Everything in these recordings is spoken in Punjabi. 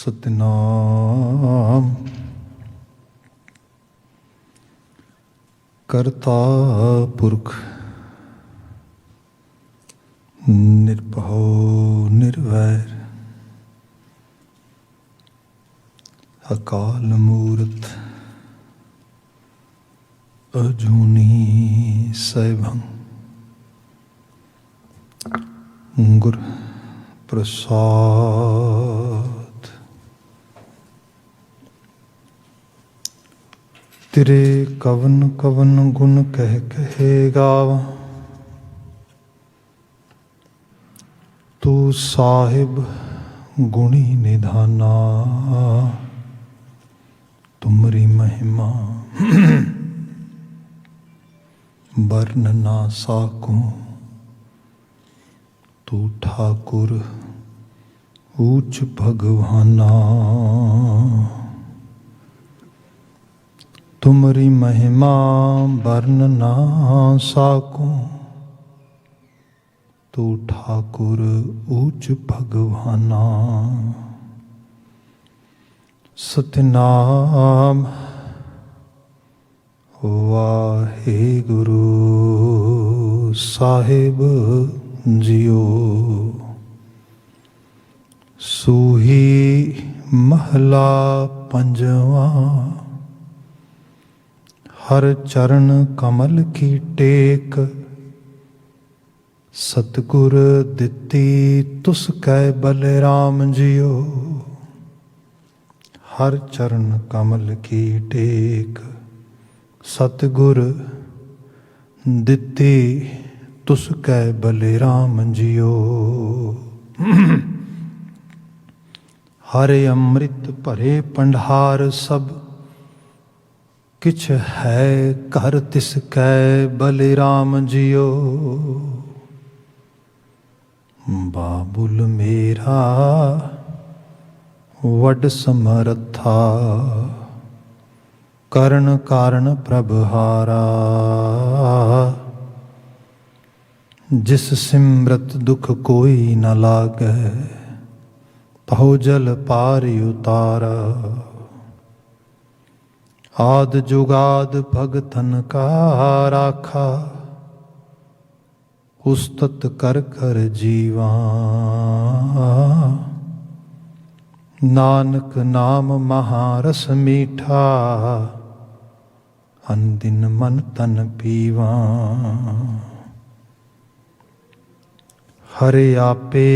सतनाम करता पुरख निर्भौ निर्वैर अकाल मूरत अजूनी सैभं गुर प्रसाद। तेरे कवन कवन गुण कह कहे गावा, तू साहिब गुणी निधाना। तुमरी महिमा वर्ण ना साकूं, तू ठाकुर ऊच भगवाना। तुमरी महिमा वर्ण ना साकूं, तू ठाकुर ऊच भगवाना। सतनाम वाहेगुरु साहिब जियो। सूही महला पंजवा, हर चरण कमल की टेक। सतगुर दिती तुस कै बलराम जियो। हर चरण कमल की टेक। सतगुर दिती तुस कै बलराम जियो। हरे अमृत भरे पंडार सब, किछ है कर तिस कै बलराम जियो। बाबुल मेरा वड समरथा, करण कारण प्रभहारा। जिस सिमरत दुख कोई न लागै, पहो जल पार उतारा। आद जुगाद भगतन का राखा, उस्तत कर कर जीवा। नानक नाम महारस मीठा, अनदिन मन तन पीवा। हरे आपे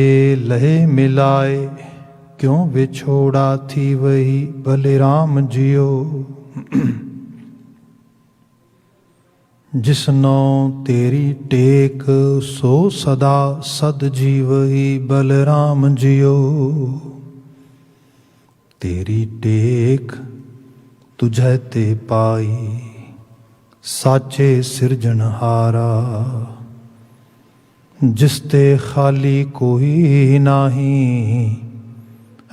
लहे मिलाए, क्यों विछोड़ा थी वही बलराम जियो। जिसनो तेरी टेक, सो सदा सद जीवही बलराम जियो। तेरी टेक तुझे ते पाई, साचे सिरजनहारा। जिसते खाली कोई नाही,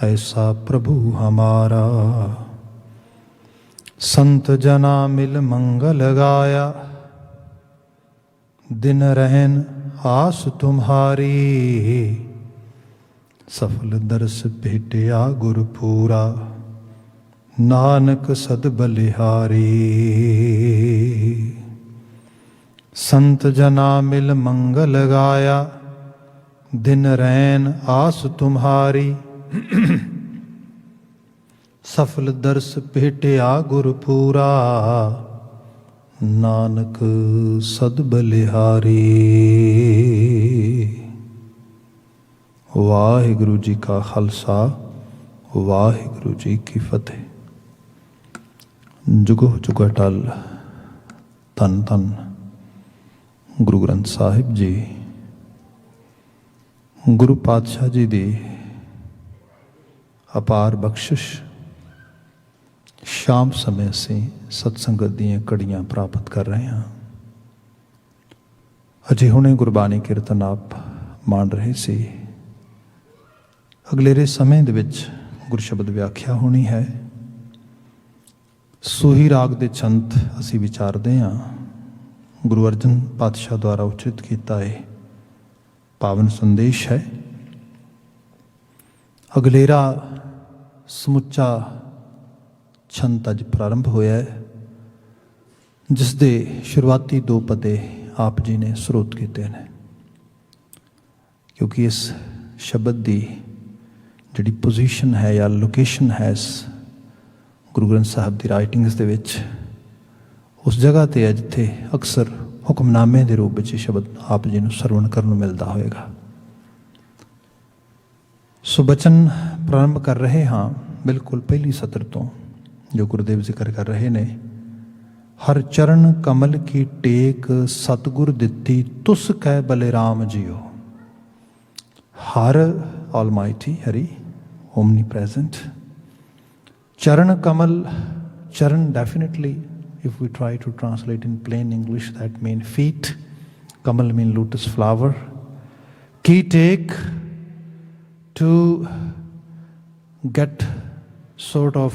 ऐसा प्रभु हमारा। संत जना मिल मंगल गाया, दिन रहन आस तुम्हारी। सफल दर्श भेटिया गुरपूरा, नानक सद बलिहारी। संत जना मिल मंगल गाया, दिन रैन आस तुम्हारी। सफल दर्श भेटिया गुरपूरा, नानक सद बलिहारी। वाहिगुरु जी का खालसा, वाहिगुरु जी की फतेह। जुगो जुग अटल धन धन गुरु ग्रंथ साहिब जी। गुरु पातशाह जी दी अपार बख्शिश, शाम समय असीं सत्संगत दीयां कड़ियां प्राप्त कर रहे हैं। अजे हुणे गुरबाणी कीर्तन आप मान रहे सी। अगलेरे समय दे विच गुर शब्द व्याख्या होनी है। सूही राग दे छंत असीं विचारदे हां। गुरु अर्जन पातशाह द्वारा उचित किया है पावन संदेश है। अगलेरा ਸਮੁੱਚਾ ਛੰਤ ਅੱਜ ਪ੍ਰਾਰੰਭ ਹੋਇਆ ਹੈ, ਜਿਸ ਦੇ ਸ਼ੁਰੂਆਤੀ 2 ਪਦੇ ਆਪ ਜੀ ਨੇ ਸਰੋਤ ਕੀਤੇ ਨੇ। ਕਿਉਂਕਿ ਇਸ ਸ਼ਬਦ ਦੀ ਜਿਹੜੀ ਪੋਜੀਸ਼ਨ ਹੈ ਜਾਂ ਲੋਕੇਸ਼ਨ ਹੈ ਇਸ ਗੁਰੂ ਗ੍ਰੰਥ ਸਾਹਿਬ ਦੀ ਰਾਈਟਿੰਗਸ ਦੇ ਵਿੱਚ, ਉਸ ਜਗ੍ਹਾ 'ਤੇ ਹੈ ਜਿੱਥੇ ਅਕਸਰ ਹੁਕਮਨਾਮੇ ਦੇ ਰੂਪ ਵਿੱਚ ਇਹ ਸ਼ਬਦ ਆਪ ਜੀ ਨੂੰ ਸਰਵਣ ਕਰਨ ਨੂੰ ਮਿਲਦਾ ਹੋਵੇਗਾ। ਸੋ ਬਚਨ ਪ੍ਰਾਰੰਭ ਕਰ ਰਹੇ ਹਾਂ ਬਿਲਕੁਲ ਪਹਿਲੀ ਸਤਰ ਤੋਂ, ਜੋ ਗੁਰਦੇਵ ਜ਼ਿਕਰ ਕਰ ਰਹੇ ਨੇ। ਹਰ ਚਰਨ ਕਮਲ ਕੀ ਟੇਕ ਸਤਿਗੁਰ ਦਿੱਤੀ ਤੁਸ ਕਹਿ ਬਲੇ Ram JIO. Har almighty Hari omnipresent. Charan Kamal, Charan definitely, if we try to translate in plain English, that mean feet. Kamal mean lotus flower. Ki take, to get sort of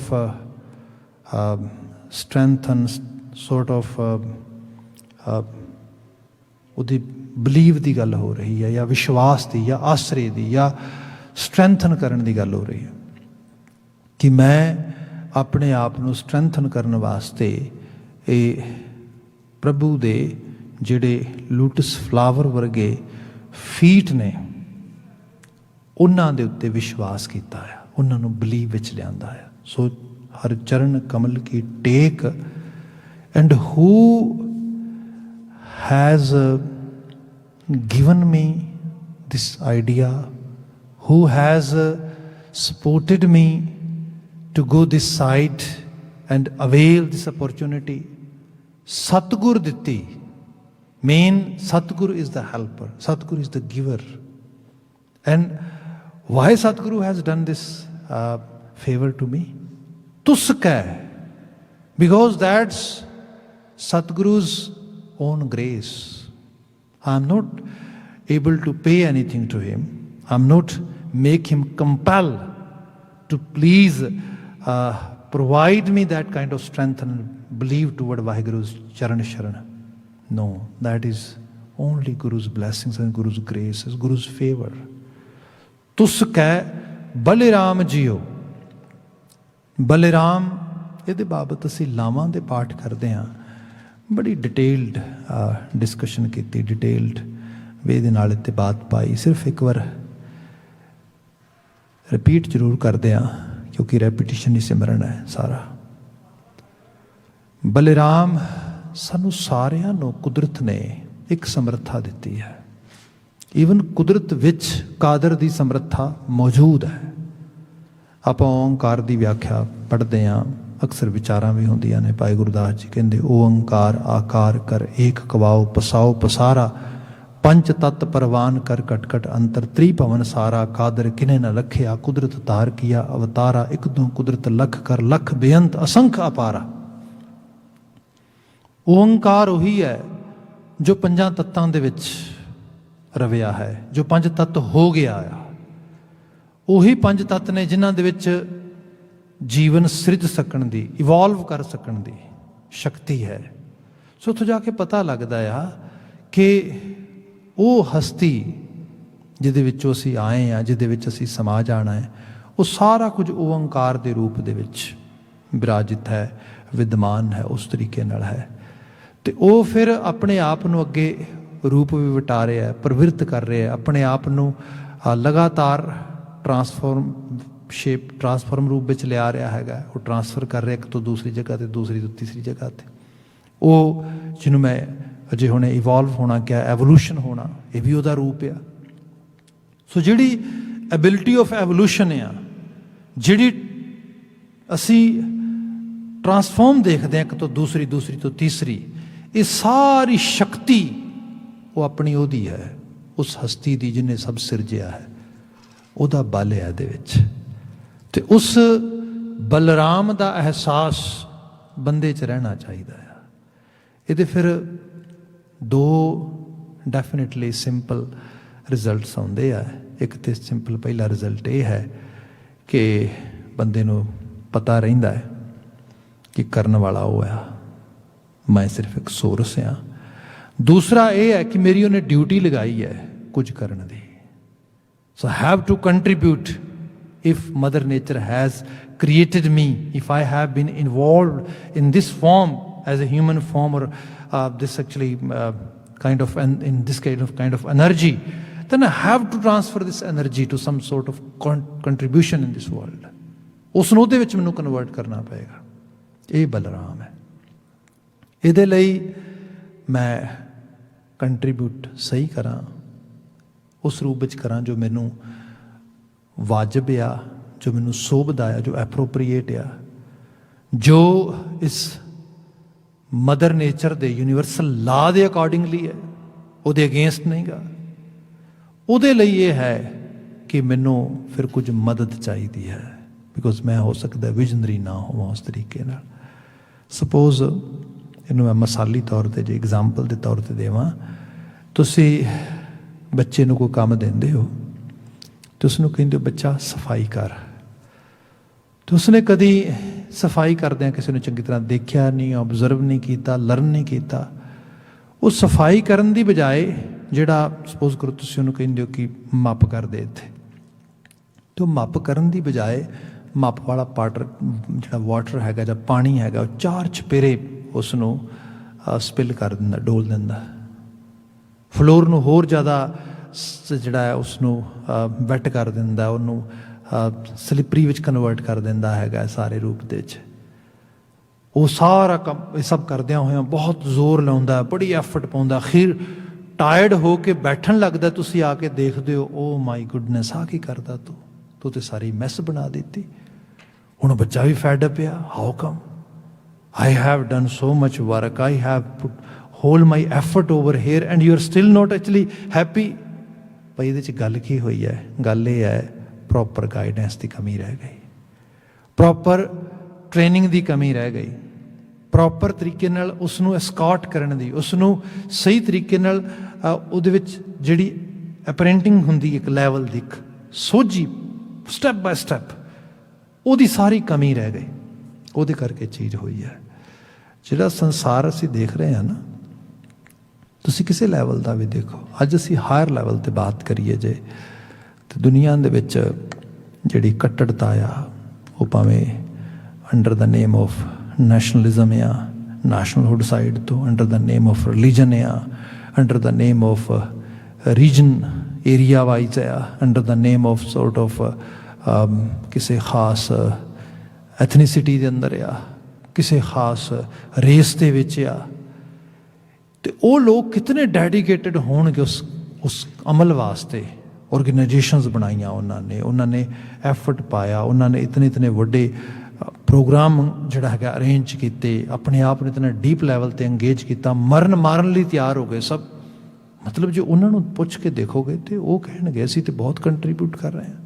strength and sort of ਉਹਦੀ ਬਲੀਵ ਦੀ ਗੱਲ ਹੋ ਰਹੀ ਹੈ, ਜਾਂ ਵਿਸ਼ਵਾਸ ਦੀ, ਜਾਂ ਆਸਰੇ ਦੀ, ਜਾਂ ਸਟਰੈਂਥਨ ਕਰਨ ਦੀ ਗੱਲ ਹੋ ਰਹੀ ਹੈ ਕਿ ਮੈਂ ਆਪਣੇ ਆਪ ਨੂੰ ਸਟਰੈਂਥਨ ਕਰਨ ਵਾਸਤੇ ਇਹ ਪ੍ਰਭੂ ਦੇ ਜਿਹੜੇ ਲੋਟਸ ਫਲਾਵਰ ਵਰਗੇ ਫੀਟ ਨੇ ਉਹਨਾਂ ਦੇ ਉੱਤੇ ਵਿਸ਼ਵਾਸ ਕੀਤਾ ਆ, ਉਹਨਾਂ ਨੂੰ ਬਲੀਵ ਵਿੱਚ ਲਿਆਂਦਾ ਆ। ਸੋ ਹਰ ਚਰਨ ਕਮਲ ਕੀ ਟੇਕ, and who has given me this idea, who has supported me to go this side and avail this opportunity. Satgur Ditti, mean Satguru is the helper, Satguru is the giver. And why Satguru has done this favor to me? Tuska, because that's Satguru's own grace. I am not able to pay anything to him. I am not make him compel to please provide me that kind of strength and believe toward Vaheguru's Charan Sharan. No, that is only Guru's blessings and Guru's grace, is Guru's favor. Tus ਕਹਿ ਬਲੇ ਰਾਮ ਜੀਓ। ਬਲੇ ਰਾਮ ਇਹਦੇ ਬਾਬਤ ਅਸੀਂ ਲਾਵਾਂ ਦੇ ਪਾਠ ਕਰਦੇ ਹਾਂ, ਬੜੀ ਡਿਟੇਲਡ ਡਿਸਕਸ਼ਨ ਕੀਤੀ, ਡਿਟੇਲਡ ਵੇ ਦੇ ਨਾਲ ਇੱਥੇ ਬਾਤ ਪਾਈ। ਸਿਰਫ ਇੱਕ ਵਾਰ ਰਿਪੀਟ ਜ਼ਰੂਰ ਕਰਦੇ ਹਾਂ, ਕਿਉਂਕਿ ਰੈਪੀਟੀਸ਼ਨ ਹੀ ਸਿਮਰਨ ਹੈ ਸਾਰਾ। ਬਲਿਰਾਮ, ਸਾਨੂੰ ਸਾਰਿਆਂ ਨੂੰ ਕੁਦਰਤ ਨੇ ਇੱਕ ਸਮਰੱਥਾ ਦਿੱਤੀ ਹੈ। ਈਵਨ ਕੁਦਰਤ ਵਿੱਚ ਕਾਦਰ ਦੀ ਸਮਰੱਥਾ ਮੌਜੂਦ ਹੈ। ਆਪਾਂ ਓਂਕਾਰ ਦੀ ਵਿਆਖਿਆ ਪੜ੍ਹਦੇ ਹਾਂ, ਅਕਸਰ ਵਿਚਾਰਾਂ ਵੀ ਹੁੰਦੀਆਂ ਨੇ। ਭਾਈ ਗੁਰਦਾਸ ਜੀ ਕਹਿੰਦੇ ਓੰਕਾਰ ਆਕਾਰ ਕਰ ਏਕ ਕਵਾਓ ਪਸਾਓ ਪਸਾਰਾ, ਪੰਚ ਤਤ ਪ੍ਰਵਾਨ ਕਰ ਕਟ ਕਟ ਅੰਤਰ ਤ੍ਰਿਭਵਨ ਸਾਰਾ, ਕਾਦਰ ਕਿਨੇ ਨ ਲਖਿਆ ਕੁਦਰਤ ਧਾਰ ਕੀਆ ਅਵਤਾਰਾ, ਇੱਕ ਦੋ ਕੁਦਰਤ ਲਖ ਕਰ ਲਖ ਬੇਅੰਤ ਅਸੰਖ ਅਪਾਰਾ। ਓੰਕਾਰ ਉਹੀ ਹੈ ਜੋ ਪੰਜਾਂ ਤੱਤਾਂ ਦੇ ਵਿੱਚ ਰਵਿਆ ਹੈ, ਜੋ ਪੰਜ ਤੱਤ ਹੋ ਗਿਆ ਆ। ਉਹੀ ਪੰਜ ਤੱਤ ਨੇ ਜਿਨ੍ਹਾਂ ਦੇ ਵਿੱਚ ਜੀਵਨ ਸਿਰਜ ਸਕਣ ਦੀ, ਇਵੋਲਵ ਕਰ ਸਕਣ ਦੀ ਸ਼ਕਤੀ ਹੈ। ਸੋ ਉੱਥੋਂ ਜਾ ਕੇ ਪਤਾ ਲੱਗਦਾ ਆ ਕਿ ਉਹ ਹਸਤੀ ਜਿਹਦੇ ਵਿੱਚੋਂ ਅਸੀਂ ਆਏ ਹਾਂ, ਜਿਹਦੇ ਵਿੱਚ ਅਸੀਂ ਸਮਾ ਜਾਣਾ ਹੈ, ਉਹ ਸਾਰਾ ਕੁਝ ਓੰਕਾਰ ਦੇ ਰੂਪ ਦੇ ਵਿੱਚ ਵਿਰਾਜਿਤ ਹੈ, ਵਿਦਮਾਨ ਹੈ, ਉਸ ਤਰੀਕੇ ਨਾਲ ਹੈ। ਅਤੇ ਉਹ ਫਿਰ ਆਪਣੇ ਆਪ ਨੂੰ ਅੱਗੇ ਰੂਪ ਵੀ ਵਟਾ ਰਿਹਾ, ਪ੍ਰਵਿਰਤ ਕਰ ਰਿਹਾ, ਆਪਣੇ ਆਪ ਨੂੰ ਲਗਾਤਾਰ ਟਰਾਂਸਫਾਰਮ ਰੂਪ ਵਿੱਚ ਲਿਆ ਰਿਹਾ ਹੈਗਾ। ਉਹ ਟਰਾਂਸਫਰ ਕਰ ਰਿਹਾ ਇੱਕ ਤੋਂ ਦੂਸਰੀ ਜਗ੍ਹਾ 'ਤੇ, ਦੂਸਰੀ ਤੋਂ ਤੀਸਰੀ ਜਗ੍ਹਾ 'ਤੇ। ਉਹ ਜਿਹਨੂੰ ਮੈਂ ਅਜੇ ਹੁਣੇ ਇਵੋਲਵ ਹੋਣਾ ਕਿਹਾ, ਐਵੋਲੂਸ਼ਨ ਹੋਣਾ, ਇਹ ਵੀ ਉਹਦਾ ਰੂਪ ਆ। ਸੋ ਜਿਹੜੀ ਐਬਿਲਿਟੀ ਆਫ ਐਵੋਲੂਸ਼ਨ ਆ, ਜਿਹੜੀ ਅਸੀਂ ਟਰਾਂਸਫਾਰਮ ਦੇਖਦੇ ਹਾਂ ਇੱਕ ਤੋਂ ਦੂਸਰੀ, ਦੂਸਰੀ ਤੋਂ ਤੀਸਰੀ, ਇਹ ਸਾਰੀ ਸ਼ਕਤੀ ਉਹ ਆਪਣੀ ਉਹਦੀ ਹੈ, ਉਸ ਹਸਤੀ ਦੀ ਜਿਹਨੇ ਸਭ ਸਿਰਜਿਆ ਹੈ, ਉਹਦਾ ਬਲ ਹੈ ਇਹਦੇ ਵਿੱਚ। ਅਤੇ ਉਸ ਬਲਰਾਮ ਦਾ ਅਹਿਸਾਸ ਬੰਦੇ 'ਚ ਰਹਿਣਾ ਚਾਹੀਦਾ ਆ। ਇਹਦੇ ਫਿਰ ਦੋ ਡੈਫੀਨੇਟਲੀ ਸਿੰਪਲ ਰਿਜ਼ਲਟਸ ਆਉਂਦੇ ਆ। ਇੱਕ ਤਾਂ ਸਿੰਪਲ ਪਹਿਲਾ ਰਿਜ਼ਲਟ ਇਹ ਹੈ ਕਿ ਬੰਦੇ ਨੂੰ ਪਤਾ ਰਹਿੰਦਾ ਹੈ ਕਿ ਕਰਨ ਵਾਲਾ ਉਹ ਆ, ਮੈਂ ਸਿਰਫ ਇੱਕ ਸੋਰਸ ਹਾਂ। ਦੂਸਰਾ ਇਹ ਹੈ ਕਿ ਮੇਰੀ ਉਹਨੇ ਡਿਊਟੀ ਲਗਾਈ ਹੈ ਕੁਝ ਕਰਨ ਦੀ। So have to contribute if Mother Nature has created me, if I have been involved in this form as a human form, or this actually kind of, and in this kind of energy, then I have to transfer this energy to some sort of contribution in this world. ਉਸ ਨੂੰ ਉਹਦੇ ਵਿੱਚ ਮੈਨੂੰ ਕਨਵਰਟ ਕਰਨਾ ਪਏਗਾ। ਇਹ ਬਲਰਾਮ ਹੈ। ਇਹਦੇ ਲਈ ਮੈਂ ਕੰਟਰੀਬਿਊਟ ਸਹੀ ਕਰਾਂ, ਉਸ ਰੂਪ ਵਿੱਚ ਕਰਾਂ ਜੋ ਮੈਨੂੰ ਵਾਜਬ ਆ, ਜੋ ਮੈਨੂੰ ਸੋਭਦਾ ਆ, ਜੋ ਐਪਰੋਪਰੀਏਟ ਆ, ਜੋ ਇਸ ਮਦਰ ਨੇਚਰ ਦੇ ਯੂਨੀਵਰਸਲ ਲਾ ਦੇ ਅਕੋਰਡਿੰਗਲੀ ਹੈ, ਉਹਦੇ ਅਗੇਂਸਟ ਨਹੀਂ ਗਾ। ਉਹਦੇ ਲਈ ਇਹ ਹੈ ਕਿ ਮੈਨੂੰ ਫਿਰ ਕੁਝ ਮਦਦ ਚਾਹੀਦੀ ਹੈ, ਬਿਕੋਜ਼ ਮੈਂ ਹੋ ਸਕਦਾ ਵਿਜ਼ਨਰੀ ਨਾ ਹੋਵਾਂ ਉਸ ਤਰੀਕੇ ਨਾਲ। ਸਪੋਜ਼ ਇਹਨੂੰ ਮੈਂ ਮਿਸਾਲੀ ਤੌਰ 'ਤੇ ਜੇ ਐਗਜ਼ਾਮਪਲ ਦੇ ਤੌਰ 'ਤੇ ਦੇਵਾਂ, ਤੁਸੀਂ ਬੱਚੇ ਨੂੰ ਕੋਈ ਕੰਮ ਦਿੰਦੇ ਹੋ ਅਤੇ ਉਸਨੂੰ ਕਹਿੰਦੇ ਹੋ ਬੱਚਾ ਸਫਾਈ ਕਰ, ਅਤੇ ਉਸਨੇ ਕਦੀ ਸਫਾਈ ਕਰਦਿਆਂ ਕਿਸੇ ਨੂੰ ਚੰਗੀ ਤਰ੍ਹਾਂ ਦੇਖਿਆ ਨਹੀਂ, ਓਬਜ਼ਰਵ ਨਹੀਂ ਕੀਤਾ, ਲਰਨ ਨਹੀਂ ਕੀਤਾ। ਉਹ ਸਫਾਈ ਕਰਨ ਦੀ ਬਜਾਏ ਜਿਹੜਾ ਸਪੋਜ਼ ਕਰੋ ਤੁਸੀਂ ਉਹਨੂੰ ਕਹਿੰਦੇ ਹੋ ਕਿ ਮੱਪ ਕਰ ਦੇ ਇੱਥੇ, ਅਤੇ ਉਹ ਮੱਪ ਕਰਨ ਦੀ ਬਜਾਏ ਮੱਪ ਵਾਲਾ ਜਿਹੜਾ ਵਾਟਰ ਹੈਗਾ ਜਾਂ ਪਾਣੀ ਹੈਗਾ ਉਹ 4 ਚੁਫੇਰੇ ਉਸ ਨੂੰ ਸਪਿਲ ਕਰ ਦਿੰਦਾ, ਡੋਲ ਦਿੰਦਾ, ਫਲੋਰ ਨੂੰ ਹੋਰ ਜ਼ਿਆਦਾ ਜਿਹੜਾ ਹੈ ਉਸਨੂੰ ਵੈਟ ਕਰ ਦਿੰਦਾ, ਉਹਨੂੰ ਸਲਿਪਰੀ ਵਿੱਚ ਕਨਵਰਟ ਕਰ ਦਿੰਦਾ ਹੈਗਾ ਸਾਰੇ ਰੂਪ ਦੇ ਵਿੱਚ। ਉਹ ਸਾਰਾ ਕੰਮ ਇਹ ਸਭ ਕਰਦਿਆਂ ਹੋਇਆਂ ਬਹੁਤ ਜ਼ੋਰ ਲਾਉਂਦਾ, ਬੜੀ ਐਫਰਟ ਪਾਉਂਦਾ, ਅਖੀਰ ਟਾਇਰਡ ਹੋ ਕੇ ਬੈਠਣ ਲੱਗਦਾ। ਤੁਸੀਂ ਆ ਕੇ ਦੇਖਦੇ ਹੋ, ਓ ਮਾਈ ਗੁੱਡਨੈਸ, ਆ ਕੀ ਕਰਦਾ ਤੂੰ ਤੇ ਸਾਰੀ ਮੈਸ ਬਣਾ ਦਿੱਤੀ। ਹੁਣ ਬੱਚਾ ਵੀ ਫੈਡ ਅਪ ਆ, how come, I have done so much work, I have put whole my effort over here and you are still not actually happy। ਭਾਈ ਇਹਦੇ 'ਚ ਗੱਲ ਕੀ ਹੋਈ ਹੈ? ਗੱਲ ਇਹ ਹੈ ਪ੍ਰੋਪਰ ਗਾਈਡੈਂਸ ਦੀ ਕਮੀ ਰਹਿ ਗਈ, ਪ੍ਰੋਪਰ ਟ੍ਰੇਨਿੰਗ ਦੀ ਕਮੀ ਰਹਿ ਗਈ, ਪ੍ਰੋਪਰ ਤਰੀਕੇ ਨਾਲ ਉਸ ਨੂੰ ਐਸਕੌਟ ਕਰਨ ਦੀ, ਉਸ ਨੂੰ ਸਹੀ ਤਰੀਕੇ ਨਾਲ ਉਹਦੇ ਵਿੱਚ ਜਿਹੜੀ ਅਪਰੈਂਟਿੰਗ ਹੁੰਦੀ ਇੱਕ ਲੈਵਲ ਦੀ, ਇੱਕ ਸੋਝੀ ਸਟੈਪ ਬਾਏ ਸਟੈਪ, ਉਹਦੀ ਸਾਰੀ ਕਮੀ ਰਹਿ ਗਈ। ਉਹਦੇ ਕਰਕੇ ਚੀਜ਼ ਹੋਈ ਹੈ। ਜਿਹੜਾ ਸੰਸਾਰ ਅਸੀਂ ਦੇਖ ਰਹੇ ਹਾਂ ਨਾ, ਤੁਸੀਂ ਕਿਸੇ ਲੈਵਲ ਦਾ ਵੀ ਦੇਖੋ, ਅੱਜ ਅਸੀਂ ਹਾਇਰ ਲੈਵਲ 'ਤੇ ਬਾਤ ਕਰੀਏ ਜੇ, ਤਾਂ ਦੁਨੀਆ ਦੇ ਵਿੱਚ ਜਿਹੜੀ ਕੱਟੜਤਾ ਆ, ਉਹ ਭਾਵੇਂ under the name of nationalism ਆ, ਨੈਸ਼ਨਲਹੁੱਡ ਸਾਈਡ ਤੋਂ, under the name of religion ਆ, under the name of region area wise ਆ, under the name of sort of ਕਿਸੇ ਖਾਸ ਐਥਨੀਸਿਟੀ ਦੇ ਅੰਦਰ ਆ, ਕਿਸੇ ਖਾਸ ਰੇਸ ਦੇ ਵਿੱਚ ਆ, ਅਤੇ ਉਹ ਲੋਕ ਕਿਤਨੇ ਡੈਡੀਕੇਟਡ ਹੋਣਗੇ ਉਸ ਅਮਲ ਵਾਸਤੇ। ਔਰਗੇਨਾਈਜੇਸ਼ਨਸ ਬਣਾਈਆਂ ਉਹਨਾਂ ਨੇ ਐਫਰਟ ਪਾਇਆ, ਉਹਨਾਂ ਨੇ ਇਤਨੇ ਵੱਡੇ ਪ੍ਰੋਗਰਾਮ ਜਿਹੜਾ ਹੈਗਾ ਅਰੇਂਜ ਕੀਤੇ, ਆਪਣੇ ਆਪ ਨੂੰ ਇਤਨਾ ਡੀਪ ਲੈਵਲ 'ਤੇ ਅੰਗੇਜ ਕੀਤਾ, ਮਾਰਨ ਲਈ ਤਿਆਰ ਹੋ ਗਏ ਸਭ। ਮਤਲਬ ਜੇ ਉਹਨਾਂ ਨੂੰ ਪੁੱਛ ਕੇ ਦੇਖੋਗੇ ਤਾਂ ਉਹ ਕਹਿਣਗੇ ਅਸੀਂ ਤਾਂ ਬਹੁਤ ਕੰਟਰੀਬਿਊਟ ਕਰ ਰਹੇ ਹਾਂ।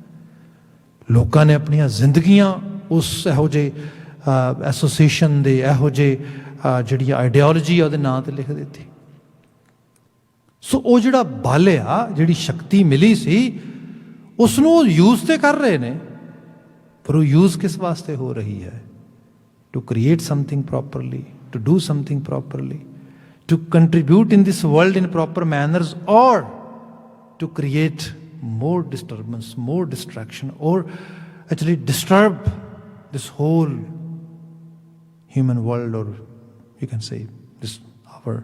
ਲੋਕਾਂ ਨੇ ਆਪਣੀਆਂ ਜ਼ਿੰਦਗੀਆਂ ਉਸ ਇਹੋ ਜਿਹੇ ਐਸੋਸੀਏਸ਼ਨ ਦੇ, ਇਹੋ ਜਿਹੇ ਜਿਹੜੀ ਆਈਡੀਓਲੋਜੀ ਆ ਉਹਦੇ ਨਾਂ 'ਤੇ ਲਿਖ ਦਿੱਤੀ। ਸੋ ਉਹ ਜਿਹੜਾ ਬਲ ਆ, ਜਿਹੜੀ ਸ਼ਕਤੀ ਮਿਲੀ ਸੀ, ਉਸ ਨੂੰ ਉਹ ਯੂਜ਼ ਤੇ ਕਰ ਰਹੇ ਨੇ, ਪਰ ਉਹ ਯੂਜ਼ ਕਿਸ ਵਾਸਤੇ ਹੋ ਰਹੀ ਹੈ? To create something properly, to do something properly, to contribute in this world in proper manners, ਔਰ to create more disturbance, more distraction, or actually disturb this whole human world, or you can say this our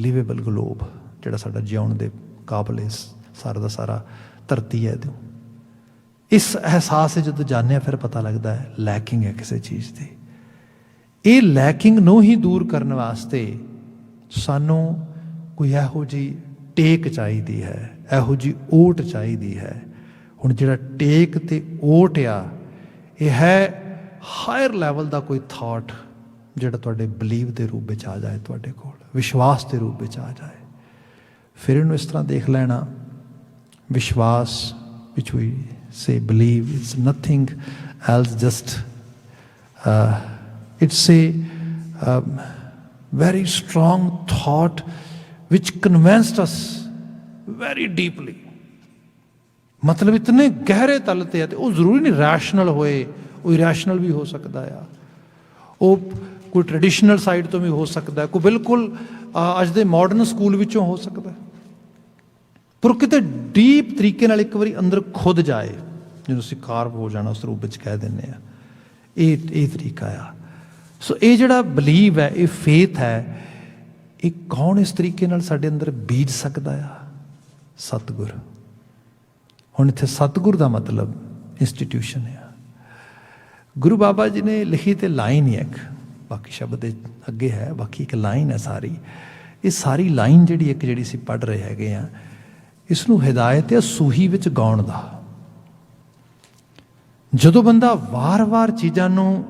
livable globe, ਜਿਹੜਾ ਸਾਡਾ ਜਿਉਣ ਦੇ ਕਾਬਲ ਇਸ ਸਾਰਾ ਦਾ ਸਾਰਾ ਧਰਤੀ ਹੈ। ਇਸ ਅਹਿਸਾਸ ਜਦੋਂ ਜਾਣਿਆ ਫਿਰ ਪਤਾ ਲੱਗਦਾ ਹੈ ਲੈਕਿੰਗ ਹੈ ਕਿਸੇ ਚੀਜ਼ ਦੀ। ਇਹ ਲੈਕਿੰਗ ਨੂੰ ਹੀ ਦੂਰ ਕਰਨ ਵਾਸਤੇ ਸਾਨੂੰ ਕੋਈ ਇਹੋ ਜਿਹੀ ਟੇਕ ਚਾਹੀਦੀ ਹੈ, ਇਹੋ ਜਿਹੀ ਓਟ ਚਾਹੀਦੀ ਹੈ। ਹੁਣ ਜਿਹੜਾ ਟੇਕ ਅਤੇ ਓਟ ਆ, ਇਹ ਹੈ ਹਾਇਰ ਲੈਵਲ ਦਾ ਕੋਈ ਥਾਟ ਜਿਹੜਾ ਤੁਹਾਡੇ ਬਲੀਵ ਦੇ ਰੂਪ ਵਿੱਚ ਆ ਜਾਏ, ਤੁਹਾਡੇ ਕੋਲ ਵਿਸ਼ਵਾਸ ਦੇ ਰੂਪ ਵਿੱਚ ਆ ਜਾਏ। ਫਿਰ ਇਹਨੂੰ ਇਸ ਤਰ੍ਹਾਂ ਦੇਖ ਲੈਣਾ, ਵਿਸ਼ਵਾਸ which we say believe, it's nothing else, just it's a very strong thought which convinced us very deeply। ਮਤਲਬ ਇਤਨੇ ਗਹਿਰੇ ਤਲ 'ਤੇ ਹੈ, ਅਤੇ ਉਹ ਜ਼ਰੂਰੀ ਨਹੀਂ ਰੈਸ਼ਨਲ ਹੋਏ, ਉਹ ਇਰੈਸ਼ਨਲ ਵੀ ਹੋ ਸਕਦਾ ਆ, ਉਹ ਕੋਈ ਟ੍ਰੈਡੀਸ਼ਨਲ ਸਾਈਡ ਤੋਂ ਵੀ ਹੋ ਸਕਦਾ, ਕੋਈ ਬਿਲਕੁਲ ਅੱਜ ਦੇ ਮਾਡਰਨ ਸਕੂਲ ਵਿੱਚੋਂ ਹੋ ਸਕਦਾ, ਪਰ ਕਿਤੇ ਡੀਪ ਤਰੀਕੇ ਨਾਲ ਇੱਕ ਵਾਰੀ ਅੰਦਰ ਖੁਦ ਜਾਏ, ਜਿਹਨੂੰ ਅਸੀਂ ਕਾਰਵ ਹੋ ਜਾਣਾ ਉਸ ਰੂਪ ਵਿੱਚ ਕਹਿ ਦਿੰਦੇ ਆ। ਇਹ ਤਰੀਕਾ ਆ। ਸੋ ਇਹ ਜਿਹੜਾ ਬਲੀਵ ਹੈ, ਇਹ ਫੇਥ ਹੈ, ਇਹ ਕੌਣ ਇਸ ਤਰੀਕੇ ਨਾਲ ਸਾਡੇ ਅੰਦਰ ਬੀਜ ਸਕਦਾ ਆ? ਸਤਿਗੁਰ। ਹੁਣ ਇੱਥੇ ਸਤਿਗੁਰ ਦਾ ਮਤਲਬ ਇੰਸਟੀਟਿਊਸ਼ਨ ਆ। ਗੁਰੂ ਬਾਬਾ ਜੀ ਨੇ ਲਿਖੀ ਤੇ ਲਾਈਨ ਹੀ ਇੱਕ, ਬਾਕੀ ਸ਼ਬਦ ਦੇ ਅੱਗੇ ਹੈ, ਬਾਕੀ ਇੱਕ ਲਾਈਨ ਹੈ ਸਾਰੀ। ਇਹ ਸਾਰੀ ਲਾਈਨ ਜਿਹੜੀ ਅਸੀਂ ਪੜ੍ਹ ਰਹੇ ਹੈਗੇ ਆ, ਇਸ ਨੂੰ ਹਿਦਾਇਤ ਹੈ ਸੂਹੀ ਵਿੱਚ ਗਾਉਣ ਦਾ। ਜਦੋਂ ਬੰਦਾ ਵਾਰ-ਵਾਰ ਚੀਜ਼ਾਂ ਨੂੰ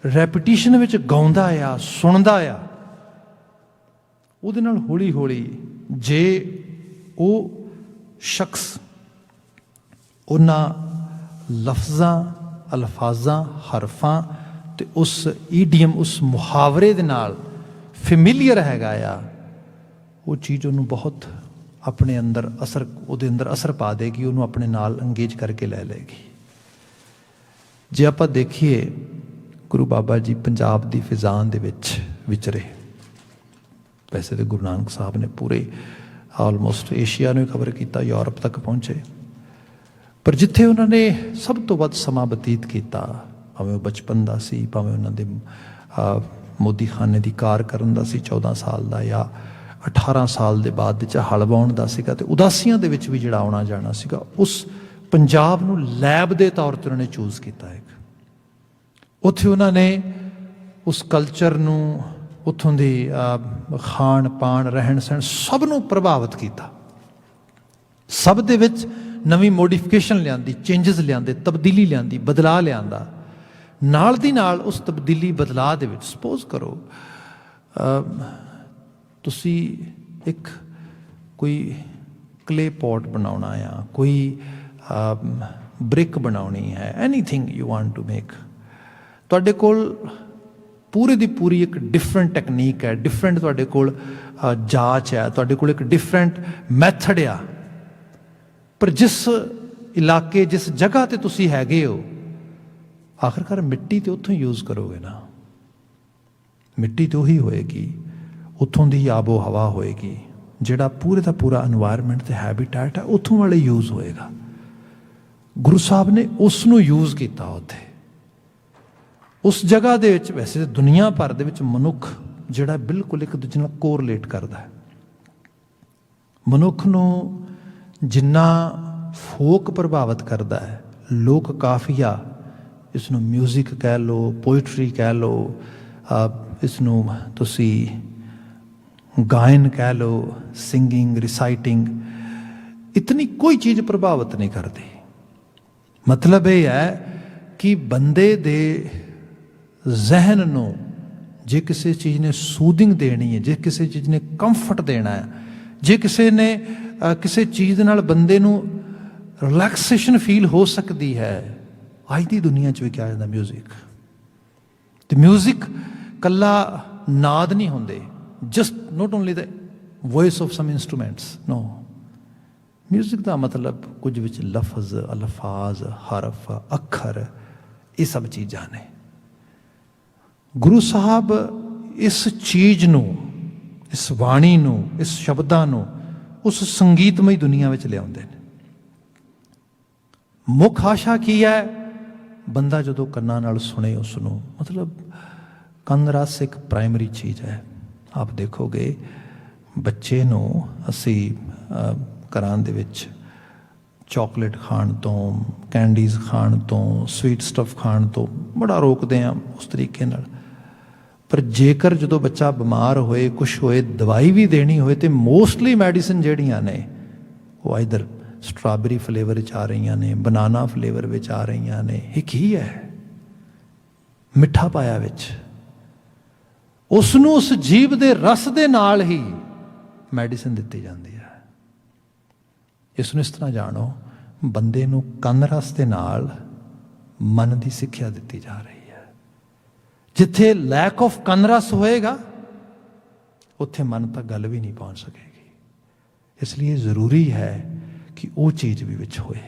ਰੈਪੀਟੀਸ਼ਨ ਵਿੱਚ ਗਾਉਂਦਾ ਆ, ਸੁਣਦਾ ਆ, ਉਹਦੇ ਨਾਲ ਹੌਲੀ ਹੌਲੀ ਜੇ ਉਹ ਸ਼ਖਸ ਉਹਨਾਂ ਲਫ਼ਜ਼ਾਂ, ਅਲਫਾਜ਼ਾਂ, ਹਰਫਾਂ ਤੇ ਉਸ ਈਡੀਅਮ, ਉਸ ਮੁਹਾਵਰੇ ਦੇ ਨਾਲ ਫੈਮਿਲੀਅਰ ਹੈਗਾ ਆ, ਉਹ ਚੀਜ਼ ਉਹਨੂੰ ਬਹੁਤ ਆਪਣੇ ਅੰਦਰ ਉਹਦੇ ਅੰਦਰ ਅਸਰ ਪਾ ਦੇਗੀ, ਉਹਨੂੰ ਆਪਣੇ ਨਾਲ ਅੰਗੇਜ ਕਰਕੇ ਲੈ ਲਏਗੀ। ਜੇ ਆਪਾਂ ਦੇਖੀਏ, ਗੁਰੂ ਬਾਬਾ ਜੀ ਪੰਜਾਬ ਦੀ ਫਿਜ਼ਾਨ ਦੇ ਵਿੱਚ ਵਿਚਰੇ। ਵੈਸੇ ਤਾਂ ਗੁਰੂ ਨਾਨਕ ਸਾਹਿਬ ਨੇ ਪੂਰੇ ਆਲਮੋਸਟ ਏਸ਼ੀਆ ਨੂੰ ਕਵਰ ਕੀਤਾ, ਯੂਰਪ ਤੱਕ ਪਹੁੰਚੇ, ਪਰ ਜਿੱਥੇ ਉਹਨਾਂ ਨੇ ਸਭ ਤੋਂ ਵੱਧ ਸਮਾਂ ਬਤੀਤ ਕੀਤਾ, ਭਾਵੇਂ ਉਹ ਬਚਪਨ ਦਾ ਸੀ, ਭਾਵੇਂ ਉਹਨਾਂ ਦੇ ਮੋਦੀ ਖਾਨੇ ਦੀ ਕਾਰ ਕਰਨ ਦਾ ਸੀ 14 ਸਾਲ ਦਾ, ਜਾਂ 18 ਸਾਲ ਦੇ ਬਾਅਦ ਵਿੱਚ ਹਲ ਵਾਹੁਣ ਦਾ ਸੀਗਾ, ਤੇ ਉਦਾਸੀਆਂ ਦੇ ਵਿੱਚ ਵੀ ਜਿਹੜਾ ਆਉਣਾ ਜਾਣਾ ਸੀਗਾ, ਉਸ ਪੰਜਾਬ ਨੂੰ ਲੈਬ ਦੇ ਤੌਰ 'ਤੇ ਉਹਨਾਂ ਨੇ ਚੂਜ਼ ਕੀਤਾ। ਇੱਕ ਉੱਥੇ ਉਹਨਾਂ ਨੇ ਉਸ ਕਲਚਰ ਨੂੰ, ਉੱਥੋਂ ਦੀ ਖਾਣ ਪਾਣ, ਰਹਿਣ ਸਹਿਣ, ਸਭ ਨੂੰ ਪ੍ਰਭਾਵਿਤ ਕੀਤਾ। ਸਭ ਦੇ ਵਿੱਚ ਨਵੀਂ ਮੋਡੀਫਿਕੇਸ਼ਨ ਲਿਆਂਦੀ, ਚੇਂਜਸ ਲਿਆਂਦੇ, ਤਬਦੀਲੀ ਲਿਆਂਦੀ, ਬਦਲਾਅ ਲਿਆਂਦਾ। ਨਾਲ ਦੀ ਨਾਲ ਉਸ ਤਬਦੀਲੀ ਬਦਲਾਅ ਦੇ ਵਿੱਚ ਸਪੋਜ਼ ਕਰੋ ਤੁਸੀਂ ਇੱਕ ਕੋਈ ਕਲੇ ਪੋਟ ਬਣਾਉਣਾ ਆ, ਕੋਈ ਬ੍ਰਿਕ ਬਣਾਉਣੀ ਹੈ, anything you want to make, ਤੁਹਾਡੇ ਕੋਲ ਪੂਰੇ ਦੀ ਪੂਰੀ ਇੱਕ ਡਿਫਰੈਂਟ ਟੈਕਨੀਕ ਹੈ, ਡਿਫਰੈਂਟ ਤੁਹਾਡੇ ਕੋਲ ਜਾਂਚ ਹੈ, ਤੁਹਾਡੇ ਕੋਲ ਇੱਕ ਡਿਫਰੈਂਟ ਮੈਥਡ ਆ। ਪਰ ਜਿਸ ਇਲਾਕੇ, ਜਿਸ ਜਗ੍ਹਾ 'ਤੇ ਤੁਸੀਂ ਹੈਗੇ ਹੋ, ਆਖਰਕਾਰ ਮਿੱਟੀ ਤੇ ਉੱਥੋਂ ਯੂਜ਼ ਕਰੋਗੇ ਨਾ। ਮਿੱਟੀ ਤੇ ਉਹੀ ਹੋਏਗੀ, ਉੱਥੋਂ ਦੀ ਆਬੋ ਹਵਾ ਹੋਏਗੀ, ਜਿਹੜਾ ਪੂਰੇ ਦਾ ਪੂਰਾ এনवायरमेंट ਤੇ ਹੈਬਿਟੈਟ ਹੈ, ਉੱਥੋਂ ਵਾਲੇ ਯੂਜ਼ ਹੋਏਗਾ। ਗੁਰੂ ਸਾਹਿਬ ਨੇ ਉਸ ਨੂੰ ਯੂਜ਼ ਕੀਤਾ ਉੱਥੇ, ਉਸ ਜਗ੍ਹਾ ਦੇ ਵਿੱਚ। ਵੈਸੇ ਤਾਂ ਦੁਨੀਆ ਭਰ ਦੇ ਵਿੱਚ ਮਨੁੱਖ ਜਿਹੜਾ ਬਿਲਕੁਲ ਇੱਕ ਦੂਜੇ ਨਾਲ ਕੋਰਿਲੇਟ ਕਰਦਾ ਹੈ। ਮਨੁੱਖ ਨੂੰ ਜਿੰਨਾ ਫੋਕ ਪ੍ਰਭਾਵਿਤ ਕਰਦਾ ਹੈ, ਲੋਕ ਕਾਫੀਆ, ਇਸ ਨੂੰ ਮਿਊਜ਼ਿਕ ਕਹਿ ਲਓ, ਪੋਇਟਰੀ ਕਹਿ ਲਓ, ਇਸ ਨੂੰ ਤੁਸੀਂ ਗਾਇਨ ਕਹਿ ਲਓ, ਸਿੰਗਿੰਗ, ਰਿਸਾਈਟਿੰਗ, ਇਤਨੀ ਕੋਈ ਚੀਜ਼ ਪ੍ਰਭਾਵਿਤ ਨਹੀਂ ਕਰਦੀ। ਮਤਲਬ ਇਹ ਹੈ ਕਿ ਬੰਦੇ ਦੇ ਜ਼ਹਿਨ ਨੂੰ ਜੇ ਕਿਸੇ ਚੀਜ਼ ਨੇ ਸੂਦਿੰਗ ਦੇਣੀ ਹੈ, ਜੇ ਕਿਸੇ ਚੀਜ਼ ਨੇ ਕੰਫਰਟ ਦੇਣਾ ਹੈ, ਜੇ ਕਿਸੇ ਨੇ ਕਿਸੇ ਚੀਜ਼ ਦੇ ਨਾਲ ਬੰਦੇ ਨੂੰ ਰਿਲੈਕਸੇਸ਼ਨ ਫੀਲ ਹੋ ਸਕਦੀ ਹੈ, ਅੱਜ ਦੀ ਦੁਨੀਆ 'ਚ ਵੀ ਕਿਹਾ ਜਾਂਦਾ ਮਿਊਜ਼ਿਕ। ਤੇ ਮਿਊਜ਼ਿਕ ਕੱਲਾ ਨਾਦ ਨਹੀਂ ਹੁੰਦੇ, just not only the voice of some instruments, no. Music ਦਾ ਮਤਲਬ ਕੁਝ ਵਿੱਚ ਲਫ਼ਜ਼, ਅਲਫਾਜ਼, ਹਰਫ, ਅੱਖਰ, ਇਹ ਸਭ ਚੀਜ਼ਾਂ ਨੇ। ਗੁਰੂ ਸਾਹਿਬ ਇਸ ਚੀਜ਼ ਨੂੰ, ਇਸ ਬਾਣੀ ਨੂੰ, ਇਸ ਸ਼ਬਦਾਂ ਨੂੰ ਉਸ ਸੰਗੀਤਮਈ ਦੁਨੀਆ ਵਿੱਚ ਲਿਆਉਂਦੇ ਨੇ। ਮੁੱਖ ਆਸ਼ਾ ਕੀ ਹੈ? ਬੰਦਾ ਜਦੋਂ ਕੰਨਾਂ ਨਾਲ ਸੁਣੇ ਉਸ ਨੂੰ, ਮਤਲਬ ਕੰਨ ਰਸ ਇੱਕ ਪ੍ਰਾਇਮਰੀ ਚੀਜ਼ ਹੈ। ਆਪ ਦੇਖੋਗੇ ਬੱਚੇ ਨੂੰ ਅਸੀਂ ਘਰਾਂ ਦੇ ਵਿੱਚ ਚਾਕਲੇਟ ਖਾਣ ਤੋਂ, ਕੈਂਡੀਜ਼ ਖਾਣ ਤੋਂ, ਸਵੀਟ ਸਟਫ ਖਾਣ ਤੋਂ ਬੜਾ ਰੋਕਦੇ ਹਾਂ ਉਸ ਤਰੀਕੇ ਨਾਲ। ਪਰ ਜੇਕਰ ਜਦੋਂ ਬੱਚਾ ਬਿਮਾਰ ਹੋਏ, ਕੁਛ ਹੋਏ, ਦਵਾਈ ਵੀ ਦੇਣੀ ਹੋਏ, ਤੇ ਮੋਸਟਲੀ ਮੈਡੀਸਨ ਜਿਹੜੀਆਂ ਨੇ ਉਹ ਇਧਰ ਸਟ੍ਰਾਬੇਰੀ ਫਲੇਵਰ ਵਿੱਚ ਆ ਰਹੀਆਂ ਨੇ, ਬਨਾਨਾ ਫਲੇਵਰ ਵਿੱਚ ਆ ਰਹੀਆਂ ਨੇ। ਇਹ ਕੀ ਹੈ? ਮਿੱਠਾ ਪਾਇਆ ਵਿੱਚ। ਉਸ ਨੂੰ ਉਸ ਜੀਭ ਦੇ ਰਸ ਦੇ ਨਾਲ ਹੀ ਮੈਡੀਸਨ ਦਿੱਤੀ ਜਾਂਦੀ ਹੈ। ਇਸ ਨੂੰ ਇਸ ਤਰ੍ਹਾਂ ਜਾਣੋ, ਬੰਦੇ ਨੂੰ ਕੰਨ ਰਸ ਦੇ ਨਾਲ ਮਨ ਦੀ ਸਿੱਖਿਆ ਦਿੱਤੀ ਜਾ ਰਹੀ ਹੈ। ਜਿੱਥੇ ਲੈਕ ਆਫ ਕੰਨ ਰਸ ਹੋਏਗਾ, ਉੱਥੇ ਮਨ ਤੱਕ ਗੱਲ ਵੀ ਨਹੀਂ ਪਹੁੰਚ ਸਕੇਗੀ। ਇਸ ਲਈ ਜ਼ਰੂਰੀ ਹੈ ਕਿ ਉਹ ਚੀਜ਼ ਵੀ ਵਿੱਚ ਹੋਏ।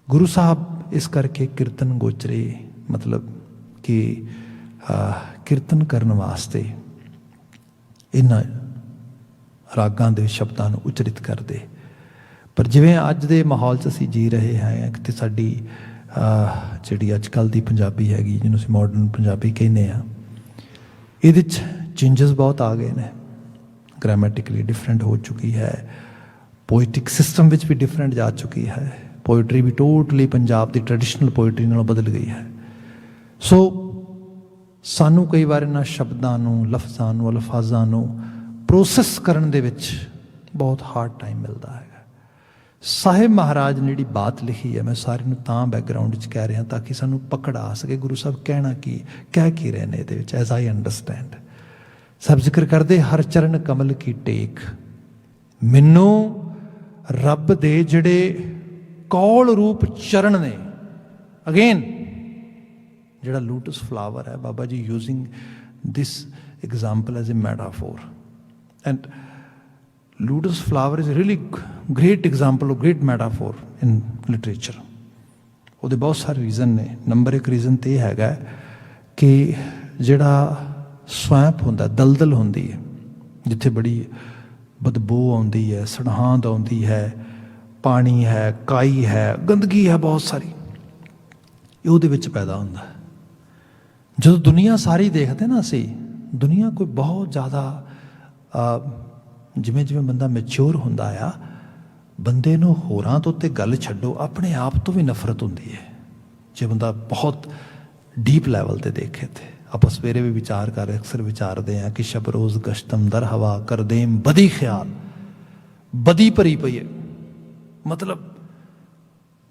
ਗੁਰੂ ਸਾਹਿਬ ਇਸ ਕਰਕੇ ਕੀਰਤਨ ਗੋਚਰੇ, ਮਤਲਬ ਕਿ ਕੀਰਤਨ ਕਰਨ ਵਾਸਤੇ ਇਹਨਾਂ ਰਾਗਾਂ ਦੇ ਸ਼ਬਦਾਂ ਨੂੰ ਉਚਰਿਤ ਕਰਦੇ। ਪਰ ਜਿਵੇਂ ਅੱਜ ਦੇ ਮਾਹੌਲ 'ਚ ਅਸੀਂ ਜੀ ਰਹੇ ਹਾਂ, ਕਿਤੇ ਸਾਡੀ ਜਿਹੜੀ ਅੱਜ ਕੱਲ੍ਹ ਦੀ ਪੰਜਾਬੀ ਹੈਗੀ, ਜਿਹਨੂੰ ਅਸੀਂ ਮਾਡਰਨ ਪੰਜਾਬੀ ਕਹਿੰਦੇ ਹਾਂ, ਇਹਦੇ 'ਚ ਚੇਂਜਸ ਬਹੁਤ ਆ ਗਏ ਨੇ। ਗ੍ਰਾਮੈਟਿਕਲੀ ਡਿਫਰੈਂਟ ਹੋ ਚੁੱਕੀ ਹੈ, ਪੋਇਟਿਕ ਸਿਸਟਮ ਵਿੱਚ ਵੀ ਡਿਫਰੈਂਟ ਜਾ ਚੁੱਕੀ ਹੈ, ਪੋਇਟਰੀ ਵੀ ਟੋਟਲੀ ਪੰਜਾਬ ਦੀ ਟ੍ਰੈਡੀਸ਼ਨਲ ਪੋਇਟਰੀ ਨਾਲੋਂ ਬਦਲ ਗਈ ਹੈ। ਸੋ ਸਾਨੂੰ ਕਈ ਵਾਰ ਇਹਨਾਂ ਸ਼ਬਦਾਂ ਨੂੰ, ਲਫ਼ਜ਼ਾਂ ਨੂੰ, ਅਲਫਾਜ਼ਾਂ ਨੂੰ ਪ੍ਰੋਸੈਸ ਕਰਨ ਦੇ ਵਿੱਚ ਬਹੁਤ ਹਾਰਡ ਟਾਈਮ ਮਿਲਦਾ ਹੈਗਾ। ਸਾਹਿਬ ਮਹਾਰਾਜ ਨੇ ਜਿਹੜੀ ਬਾਤ ਲਿਖੀ ਹੈ, ਮੈਂ ਸਾਰਿਆਂ ਨੂੰ ਤਾਂ ਬੈਕਗਰਾਊਂਡ 'ਚ ਕਹਿ ਰਿਹਾ ਤਾਂ ਕਿ ਸਾਨੂੰ ਪਕੜ ਆ ਸਕੇ ਗੁਰੂ ਸਾਹਿਬ ਕਹਿਣਾ ਕੀ, ਕਹਿ ਕੀ ਰਹੇ ਨੇ ਇਹਦੇ ਵਿੱਚ। ਐਜ਼ ਆਈ ਅੰਡਰਸਟੈਂਡ, ਸਭ ਜ਼ਿਕਰ ਕਰਦੇ ਹਰ ਚਰਨ ਕਮਲ ਕੀ ਟੇਕ। ਮੈਨੂੰ ਰੱਬ ਦੇ ਜਿਹੜੇ ਕੌਲ ਰੂਪ ਚਰਨ ਨੇ, ਅਗੇਨ ਜਿਹੜਾ ਲੋਟਸ ਫਲਾਵਰ ਹੈ, Baba ji using this example as a metaphor, and lotus flower is a really great example of great metaphor in literature. ਉਹਦੇ ਬਹੁਤ ਸਾਰੇ ਰੀਜ਼ਨ ਨੇ। ਨੰਬਰ 1 ਰੀਜ਼ਨ ਤੇ ਇਹ ਹੈਗਾ ਕਿ ਜਿਹੜਾ ਸਵੈਂਪ ਹੁੰਦਾ, ਦਲਦਲ ਹੁੰਦੀ ਹੈ, ਜਿੱਥੇ ਬੜੀ ਬਦਬੂ ਆਉਂਦੀ ਹੈ, ਸੜਾਂਧ ਆਉਂਦੀ ਹੈ, ਪਾਣੀ ਹੈ, ਕਾਈ ਹੈ, ਗੰਦਗੀ ਹੈ ਬਹੁਤ ਸਾਰੀ, ਇਹ ਉਹਦੇ ਵਿੱਚ ਪੈਦਾ ਹੁੰਦਾ। ਜਦੋਂ ਦੁਨੀਆ ਸਾਰੀ ਦੇਖਦੇ ਨਾ ਅਸੀਂ, ਦੁਨੀਆ ਕੋਈ ਬਹੁਤ ਜ਼ਿਆਦਾ ਜਿਵੇਂ ਜਿਵੇਂ ਬੰਦਾ ਮੈਚਿਓਰ ਹੁੰਦਾ ਆ, ਬੰਦੇ ਨੂੰ ਹੋਰਾਂ ਤੋਂ ਤੇ ਗੱਲ ਛੱਡੋ, ਆਪਣੇ ਆਪ ਤੋਂ ਵੀ ਨਫ਼ਰਤ ਹੁੰਦੀ ਹੈ। ਜੇ ਬੰਦਾ ਬਹੁਤ ਡੀਪ ਲੈਵਲ 'ਤੇ ਦੇਖੇ ਤੇ ਆਪਾਂ ਸਵੇਰੇ ਵੀ ਵਿਚਾਰ ਕਰ ਰਹੇ, ਅਕਸਰ ਵਿਚਾਰਦੇ ਹਾਂ ਕਿ ਸ਼ਬ ਰੋਜ਼ ਗਸ਼ਤਮ ਦਰ ਹਵਾ ਕਰਦੇਮ ਬਦੀ ਖਿਆਲ, ਬਦੀ ਭਰੀ ਪਈ ਹੈ। ਮਤਲਬ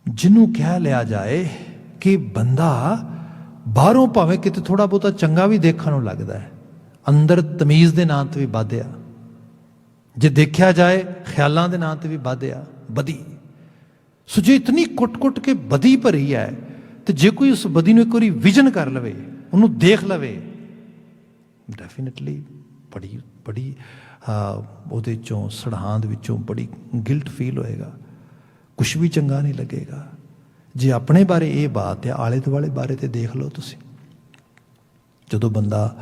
ਜਿਹਨੂੰ ਕਹਿ ਲਿਆ ਜਾਏ ਕਿ ਬੰਦਾ ਬਾਹਰੋਂ ਭਾਵੇਂ ਕਿਤੇ ਥੋੜ੍ਹਾ ਬਹੁਤਾ ਚੰਗਾ ਵੀ ਦੇਖਣ ਨੂੰ ਲੱਗਦਾ ਹੈ, ਅੰਦਰ ਤਮੀਜ਼ ਦੇ ਨਾਂ 'ਤੇ ਵੀ ਵਾਧਿਆ, ਜੇ ਦੇਖਿਆ ਜਾਏ ਖਿਆਲਾਂ ਦੇ ਨਾਂ 'ਤੇ ਵੀ ਵਾਧਿਆ, ਬਦੀ। ਸੋ ਜੇ ਇਤਨੀ ਕੁੱਟ-ਕੁੱਟ ਕੇ ਬਦੀ ਭਰੀ ਹੈ, ਤੇ ਜੇ ਕੋਈ ਉਸ ਬਦੀ ਨੂੰ ਇੱਕ ਵਾਰੀ ਵਿਜ਼ਨ ਕਰ ਲਵੇ, ਉਹਨੂੰ ਦੇਖ ਲਵੇ, ਡੈਫੀਨੇਟਲੀ ਬੜੀ ਉਹਦੇ 'ਚੋਂ ਸੜਾਂਧ ਵਿੱਚੋਂ ਬੜੀ ਗਿਲਟ ਫੀਲ ਹੋਏਗਾ, ਕੁਛ ਵੀ ਚੰਗਾ ਨਹੀਂ ਲੱਗੇਗਾ। ਜੇ ਆਪਣੇ ਬਾਰੇ ਇਹ ਬਾਤ ਹੈ, ਆਲੇ ਦੁਆਲੇ ਬਾਰੇ ਤੇ ਦੇਖ ਲਓ ਤੁਸੀਂ। ਜਦੋਂ ਬੰਦਾ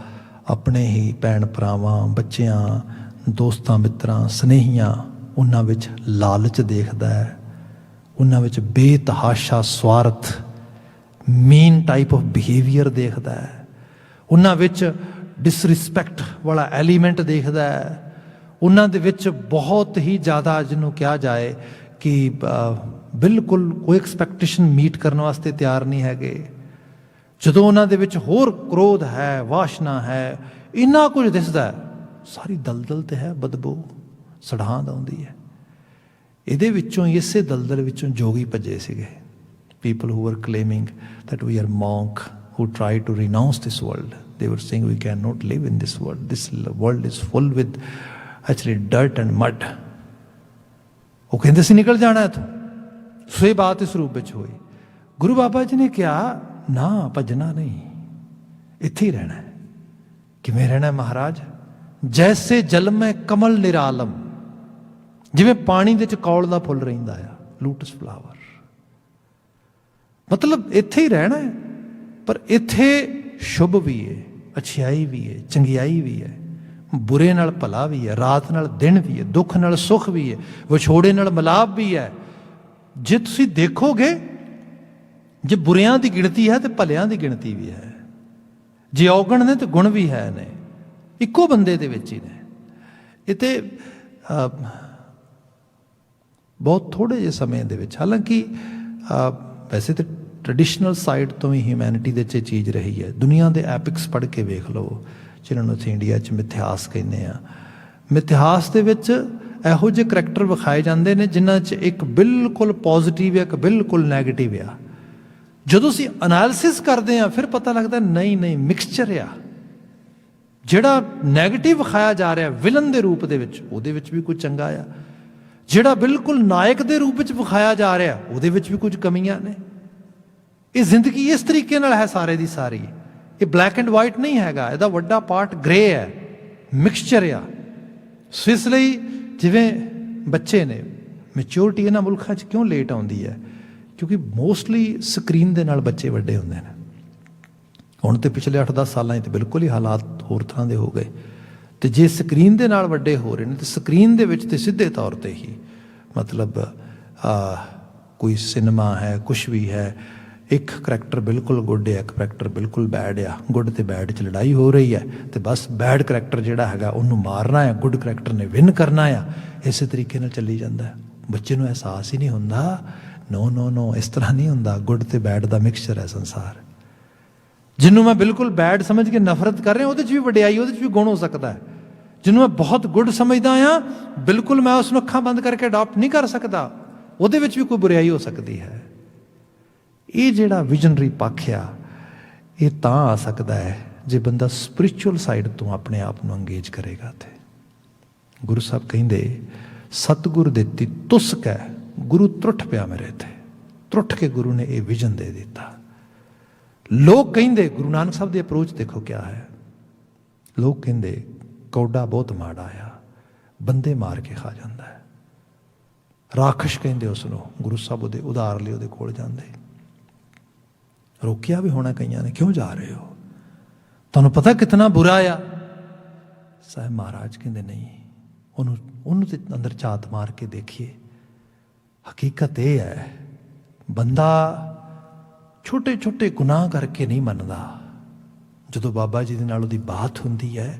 ਆਪਣੇ ਹੀ ਭੈਣ ਭਰਾਵਾਂ, ਬੱਚਿਆਂ, ਦੋਸਤਾਂ, ਮਿੱਤਰਾਂ, ਸਨੇਹੀਆਂ, ਉਹਨਾਂ ਵਿੱਚ ਲਾਲਚ ਦੇਖਦਾ ਹੈ, ਉਹਨਾਂ ਵਿੱਚ ਬੇਤਹਾਸ਼ਾ ਸਵਾਰਥ, ਮੀਨ ਟਾਈਪ ਆਫ ਬਿਹੇਵੀਅਰ ਦੇਖਦਾ ਹੈ, ਉਹਨਾਂ ਵਿੱਚ ਡਿਸਰਿਸਪੈਕਟ ਵਾਲਾ ਐਲੀਮੈਂਟ ਦੇਖਦਾ ਹੈ, ਉਹਨਾਂ ਦੇ ਵਿੱਚ ਬਹੁਤ ਹੀ ਜ਼ਿਆਦਾ, ਜਿਹਨੂੰ ਕਿਹਾ ਜਾਏ ਕਿ ਬਿਲਕੁਲ ਕੋਈ ਐਕਸਪੈਕਟੇਸ਼ਨ ਮੀਟ ਕਰਨ ਵਾਸਤੇ ਤਿਆਰ ਨਹੀਂ ਹੈਗੇ। ਜਦੋਂ ਉਹਨਾਂ ਦੇ ਵਿੱਚ ਹੋਰ ਕ੍ਰੋਧ ਹੈ, ਵਾਸ਼ਨਾ ਹੈ, ਇੰਨਾ ਕੁਝ ਦਿਸਦਾ ਹੈ, ਸਾਰੀ ਦਲਦਲ ਤੇ ਹੈ, ਬਦਬੂ, ਸੜਾਂਧ ਆਉਂਦੀ ਹੈ। ਇਹਦੇ ਵਿੱਚੋਂ, ਇਸੇ ਦਲਦਲ ਵਿੱਚੋਂ ਜੋਗੀ ਭੱਜੇ ਸੀਗੇ। People who were claiming that we are monk, who tried to renounce this world. They were saying we cannot live in this world. This world is full with actually dirt and mud. ਉਹ ਕਹਿੰਦੇ ਸੀ ਨਿਕਲ ਜਾਣਾ ਇੱਥੋਂ। ਸੋ ਇਹ ਬਾਤ ਇਸ ਰੂਪ ਵਿੱਚ ਹੋਈ। ਗੁਰੂ ਬਾਬਾ ਜੀ ਨੇ ਕਿਹਾ ਨਾ, ਭੱਜਣਾ ਨਹੀਂ, ਇੱਥੇ ਹੀ ਰਹਿਣਾ ਹੈ। ਕਿਵੇਂ ਰਹਿਣਾ ਮਹਾਰਾਜ? ਜੈਸੇ ਜਲ ਮੈਂ ਕਮਲ ਨਿਰਾਲਮ, ਜਿਵੇਂ ਪਾਣੀ ਦੇ ਚ ਕੌਲ ਦਾ ਫੁੱਲ ਰਹਿੰਦਾ ਆ, ਲੋਟਸ ਫਲਾਵਰ। ਮਤਲਬ ਇੱਥੇ ਹੀ ਰਹਿਣਾ ਹੈ, ਪਰ ਇੱਥੇ ਸ਼ੁਭ ਵੀ ਹੈ, ਅਛਿਆਈ ਵੀ ਹੈ, ਚੰਗਿਆਈ ਵੀ ਹੈ, ਬੁਰੇ ਨਾਲ ਭਲਾ ਵੀ ਹੈ, ਰਾਤ ਨਾਲ ਦਿਨ ਵੀ ਹੈ, ਦੁੱਖ ਨਾਲ ਸੁੱਖ ਵੀ ਹੈ, ਵਿਛੋੜੇ ਨਾਲ ਮਿਲਾਪ ਵੀ ਹੈ। ਜੇ ਤੁਸੀਂ ਦੇਖੋਗੇ, ਜੇ ਬੁਰਿਆਂ ਦੀ ਗਿਣਤੀ ਹੈ ਤੇ ਭਲਿਆਂ ਦੀ ਗਿਣਤੀ ਵੀ ਹੈ, ਜੇ ਔਗਣ ਨੇ ਤੇ ਗੁਣ ਵੀ ਹੈ ਨੇ, ਇੱਕੋ ਬੰਦੇ ਦੇ ਵਿੱਚ ਹੀ ਨੇ। ਇਹ ਤੇ ਬਹੁਤ ਥੋੜ੍ਹੇ ਜਿਹੇ ਸਮੇਂ ਦੇ ਵਿੱਚ, ਹਾਲਾਂਕਿ ਵੈਸੇ ਤਾਂ ਟ੍ਰੈਡੀਸ਼ਨਲ ਸਾਈਡ ਤੋਂ ਹੀ ਹਿਊਮੈਨਿਟੀ ਦੇ 'ਚ ਚੀਜ਼ ਰਹੀ ਹੈ। ਦੁਨੀਆ ਦੇ ਐਪਿਕਸ ਪੜ੍ਹ ਕੇ ਵੇਖ ਲਓ, ਜਿਹਨਾਂ ਨੂੰ ਅਸੀਂ ਇੰਡੀਆ 'ਚ ਮਿਥਿਹਾਸ ਕਹਿੰਦੇ ਹਾਂ। ਮਿਥਿਹਾਸ ਦੇ ਵਿੱਚ ਇਹੋ ਜਿਹੇ ਕਰੈਕਟਰ ਵਿਖਾਏ ਜਾਂਦੇ ਨੇ ਜਿਨ੍ਹਾਂ 'ਚ ਇੱਕ ਬਿਲਕੁਲ ਪੋਜ਼ੀਟਿਵ ਹੈ, ਇੱਕ ਬਿਲਕੁਲ ਨੈਗੇਟਿਵ ਆ। ਜਦੋਂ ਅਸੀਂ ਅਨਾਲਿਸਿਸ ਕਰਦੇ ਹਾਂ, ਫਿਰ ਪਤਾ ਲੱਗਦਾ ਨਹੀਂ, ਮਿਕਸਚਰ ਆ। ਜਿਹੜਾ ਨੈਗੇਟਿਵ ਵਿਖਾਇਆ ਜਾ ਰਿਹਾ ਵਿਲਨ ਦੇ ਰੂਪ ਦੇ ਵਿੱਚ, ਉਹਦੇ ਵਿੱਚ ਵੀ ਕੁਝ ਚੰਗਾ ਆ। ਜਿਹੜਾ ਬਿਲਕੁਲ ਨਾਇਕ ਦੇ ਰੂਪ ਵਿੱਚ ਵਿਖਾਇਆ ਜਾ ਰਿਹਾ, ਉਹਦੇ ਵਿੱਚ ਵੀ ਕੁਝ ਕਮੀਆਂ ਨੇ। ਇਹ ਜ਼ਿੰਦਗੀ ਇਸ ਤਰੀਕੇ ਨਾਲ ਹੈ ਸਾਰੇ ਦੀ ਸਾਰੀ। ਇਹ ਬਲੈਕ ਐਂਡ ਵਾਈਟ ਨਹੀਂ ਹੈਗਾ, ਇਹਦਾ ਵੱਡਾ ਪਾਰਟ ਗ੍ਰੇ ਹੈ, ਮਿਕਸਚਰ ਆ। ਸੋ ਇਸ ਲਈ ਜਿਵੇਂ ਬੱਚੇ ਨੇ, ਮੈਚਿਓਰਿਟੀ ਇਹਨਾਂ ਮੁਲਕਾਂ 'ਚ ਕਿਉਂ ਲੇਟ ਆਉਂਦੀ ਹੈ? ਕਿਉਂਕਿ ਮੋਸਟਲੀ ਸਕਰੀਨ ਦੇ ਨਾਲ ਬੱਚੇ ਵੱਡੇ ਹੁੰਦੇ ਨੇ। ਹੁਣ ਤੇ ਪਿਛਲੇ 8-10 ਸਾਲਾਂ 'ਚ ਤਾਂ ਬਿਲਕੁਲ ਹੀ ਹਾਲਾਤ ਹੋਰ ਤਰ੍ਹਾਂ ਦੇ ਹੋ ਗਏ। ਤੇ ਜੇ ਸਕਰੀਨ ਦੇ ਨਾਲ ਵੱਡੇ ਹੋ ਰਹੇ ਨੇ, ਤੇ ਸਕਰੀਨ ਦੇ ਵਿੱਚ ਤੇ ਸਿੱਧੇ ਤੌਰ 'ਤੇ ਹੀ ਮਤਲਬ कोई सिनेमा है, कुछ भी है, एक करैक्टर बिल्कुल गुड है, एक करैक्टर बिल्कुल बैड आ, गुड तो बैड च लड़ाई हो रही है, तो बस बैड करैक्टर जिहड़ा हैगा उन्होंने मारना है, गुड करैक्टर ने विन करना आ, इस तरीके नाल चली जाता है। बच्चे नूं एहसास ही नहीं हुंदा, नो नो नो इस तरह नहीं हुंदा, गुड तो बैड का मिक्सचर है संसार। जिन्हों मैं बिल्कुल बैड समझ के नफरत कर रहा उहदे च भी वडियाई, उहदे च भी गुण हो सकता है। जिन्हों मैं बहुत गुड समझदा हाँ, बिल्कुल मैं उसनूं अखां बंद करके अडॉप्ट नहीं कर सकता, उहदे विच भी कोई बुराई हो सकती है। ये जिहड़ा विजनरी पक्ष आ, ये तां आ सकता है जे बंदा स्पिरिचुअल साइड तो अपने आप नूं अंगेज करेगा। तो गुरु साहब कहिंदे सतगुर देती तुस्क है, गुरु त्रुठ पिया मेरे थे, त्रुठ के गुरु ने यह विजन दे दिता। लोग कहिंदे, गुरु नानक साहब की अप्रोच देखो क्या है, लोग कहिंदे कौडा बहुत माड़ा आ, बंदे मार के खा जाता है। राखश कहिंदे उसनूं, गुरु साहब उहदे उधार लई उहदे कोल जांदे, रोकिया भी होना कईयां ने, क्यों जा रहे हो, तुहानूं पता कितना बुरा आ। साहब महाराज कहिंदे नहीं, उन्होंने तो अंदर झात मार के देखिए। हकीकत यह है, बंदा छोटे छोटे गुनाह करके नहीं मनता, जो बाबा जी दे नाल उहदी बात हुंदी है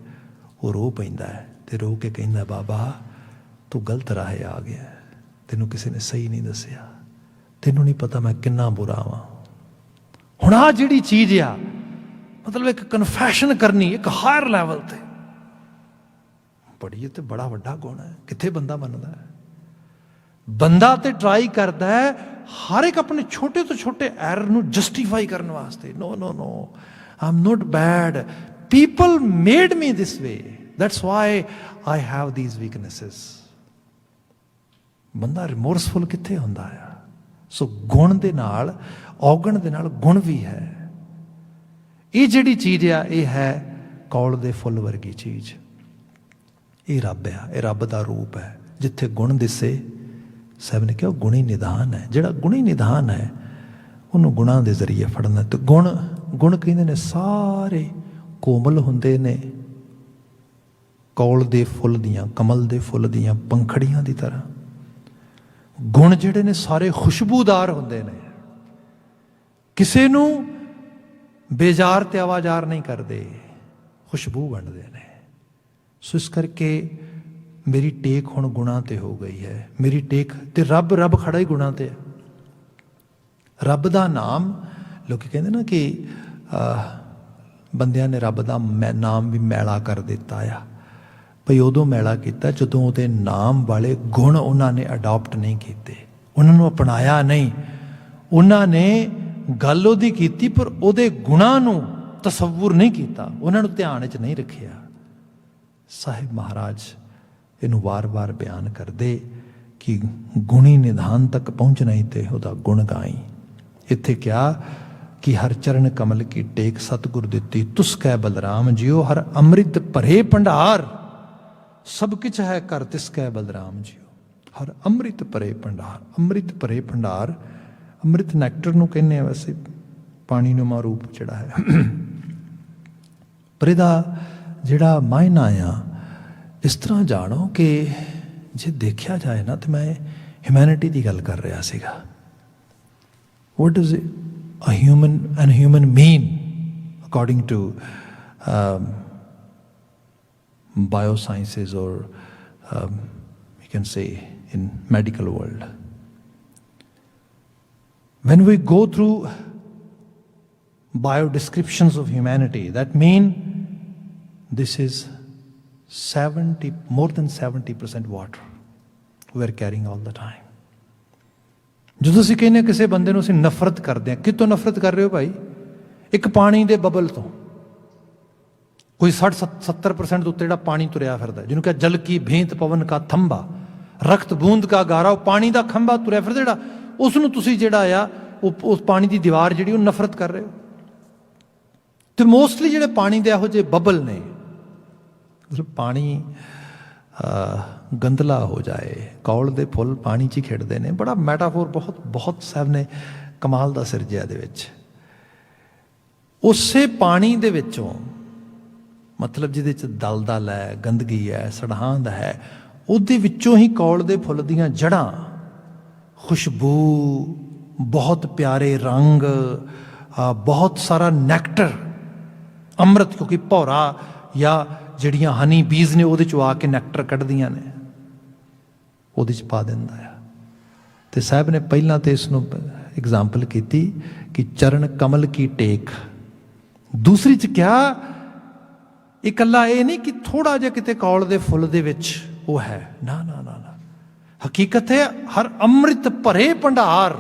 वो रो पैंदा है, तो रो के कहिंदा बाबा तू गलत राह आ गया, तेनों किसी ने सही नहीं दसिया, तेनों नहीं पता मैं किन्ना बुरा वां। हुण आ जिहड़ी चीज़ आ, मतलब एक कन्फैशन करनी एक हायर लैवल ते बड़ी, तो बड़ा वड्डा गुण है, कित्थे बंदा मनदा है। बंदा तो ट्राई करता है हर एक अपने छोटे तो छोटे एरर नूं जस्टिफाई करने वास्ते, no no no I am not bad, people made me this way, that's why I have these weaknesses. बंदा रिमोर्सफुल कित्थे हुंदा है। सो गुण दे नाल औगण दे नाल गुण भी है। ये जिहड़ी चीज़ आ, ये है कौल दे फुल वर्गी चीज़। ये रब आ, ये रब का रूप है। जिथे गुण दिसे, साहब ने कहा गुणी निधान है। जिहड़ा गुणी निधान है उन्होंने गुणा के जरिए फड़ना। तो गुण गुण कहते ने सारे कोमल हुंदे ने, कौल दे फुल दियां, कमल दे फुल दियां पंखड़ियां की तरह। गुण जिहड़े ने सारे खुशबूदार हुंदे ने, किसी नूं बेजार ते आवाजार नहीं करते, खुशबू वंडदे ने। सो इस करके मेरी टेक हुण गुणा ते हो गई है। मेरी टेक ते रब रब खड़ा ही गुणा ते है। रब दा नाम लोग कहते ना कि बंदियां ने रब दा नाम भी मैला कर दिता आ। भई उदों मैला किया जदों उहदे नाम वाले गुण उन्होंने अडॉप्ट नहीं किए, उन्होंने अपनाया नहीं। उन्होंने गल उहदी कीती पर उहदे गुणां नूं तसव्वुर नहीं किया, उन्होंने ध्यान च नहीं रखिया। साहिब महाराज इनू वार वार बयान करते कि गुणी निधान तक पहुँचना ही तो वह गुण गाई। इत्थे क्या कि हर चरण कमल की टेक सतगुर दिती, तुस कै बलराम जियो। हर अमृत भरे भंडार, सब किछ है कर तिस कै बलराम जियो। हर अमृत भरे भंडार, अमृत भरे भंडार, अमृत नैक्टर नूं कहने आ वैसे पानी नुमा रूप जिहड़ा है। पर इहदा जिहड़ा मायना आ, इस तरह जानो कि जे देखा जाए ना तो मैं ह्यूमैनिटी की गल कर रहा सीगा। What does a human mean according to biosciences or you can say in medical world? When we go through bio descriptions of humanity, that mean this is more than 70% water we are carrying all the time. ਜਦੋਂ ਅਸੀਂ ਕਹਿੰਦੇ ਕਿਸੇ ਬੰਦੇ ਨੂੰ ਅਸੀਂ ਨਫ਼ਰਤ ਕਰਦੇ ਹਾਂ, ਕਿਤੋਂ ਨਫ਼ਰਤ ਕਰ ਰਹੇ ਹੋ ਭਾਈ? ਇੱਕ ਪਾਣੀ ਦੇ ਬਬਲ ਤੋਂ। ਕੋਈ 60-70% ਤੋਂ ਉੱਤੇ ਜਿਹੜਾ ਪਾਣੀ ਤੁਰਿਆ ਫਿਰਦਾ, ਜਿਹਨੂੰ ਕਿਹਾ ਜਲ ਕੀ ਭੇਂਤ ਪਵਨ ਕਾ ਥੰਬਾ, ਰਖਤ ਬੂੰਦ ਕਾ ਗਾਰਾ, ਉਹ ਪਾਣੀ ਦਾ ਖੰਭਾ ਤੁਰਿਆ ਫਿਰਦਾ ਜਿਹੜਾ, ਉਸ ਨੂੰ ਤੁਸੀਂ ਜਿਹੜਾ ਆ ਉਸ ਪਾਣੀ ਦੀ ਦੀਵਾਰ ਜਿਹੜੀ ਉਹ ਨਫ਼ਰਤ ਕਰ ਰਹੇ ਹੋ। ਤੇ ਮੋਸਟਲੀ ਜਿਹੜੇ ਪਾਣੀ ਦੇ ਇਹੋ ਜਿਹੇ ਬਬਲ ਨੇ, ਮਤਲਬ ਪਾਣੀ गंदला हो जाए, कौल दे फुल पानी च ही खिड़ते हैं। बड़ा मैटाफोर बहुत बहुत साहब ने कमाल का सिरजिया दे विच। उसे पानी दे विचों मतलब जिहदे च दलदल है, गंदगी है, सड़हांद है, उहदे विचों ही कौल दे फुल दीयां जड़ां खुशबू, बहुत प्यारे रंग, बहुत सारा नैक्टर, अमृत, क्योंकि भौरा या ਜਿਹੜੀਆਂ हनी बीज ने ਉਹਦੇ ਚੋਂ ਆ ਕੇ ਨੈਕਟਰ ਕੱਢਦੀਆਂ ਨੇ, ਉਹਦੇ 'ਚ ਪਾ ਦਿੰਦਾ ਆ। ਤੇ ਸਾਹਿਬ ਨੇ ਪਹਿਲਾਂ ਤੇ ਇਸ ਨੂੰ एग्जाम्पल की कि चरण कमल की टेक। दूसरी च क्या इकल्ला ये नहीं कि थोड़ा जिहा किते कौल दे फुल दे विच वो है, ना ना ना ना, हकीकत है हर अमृत भरे भंडार,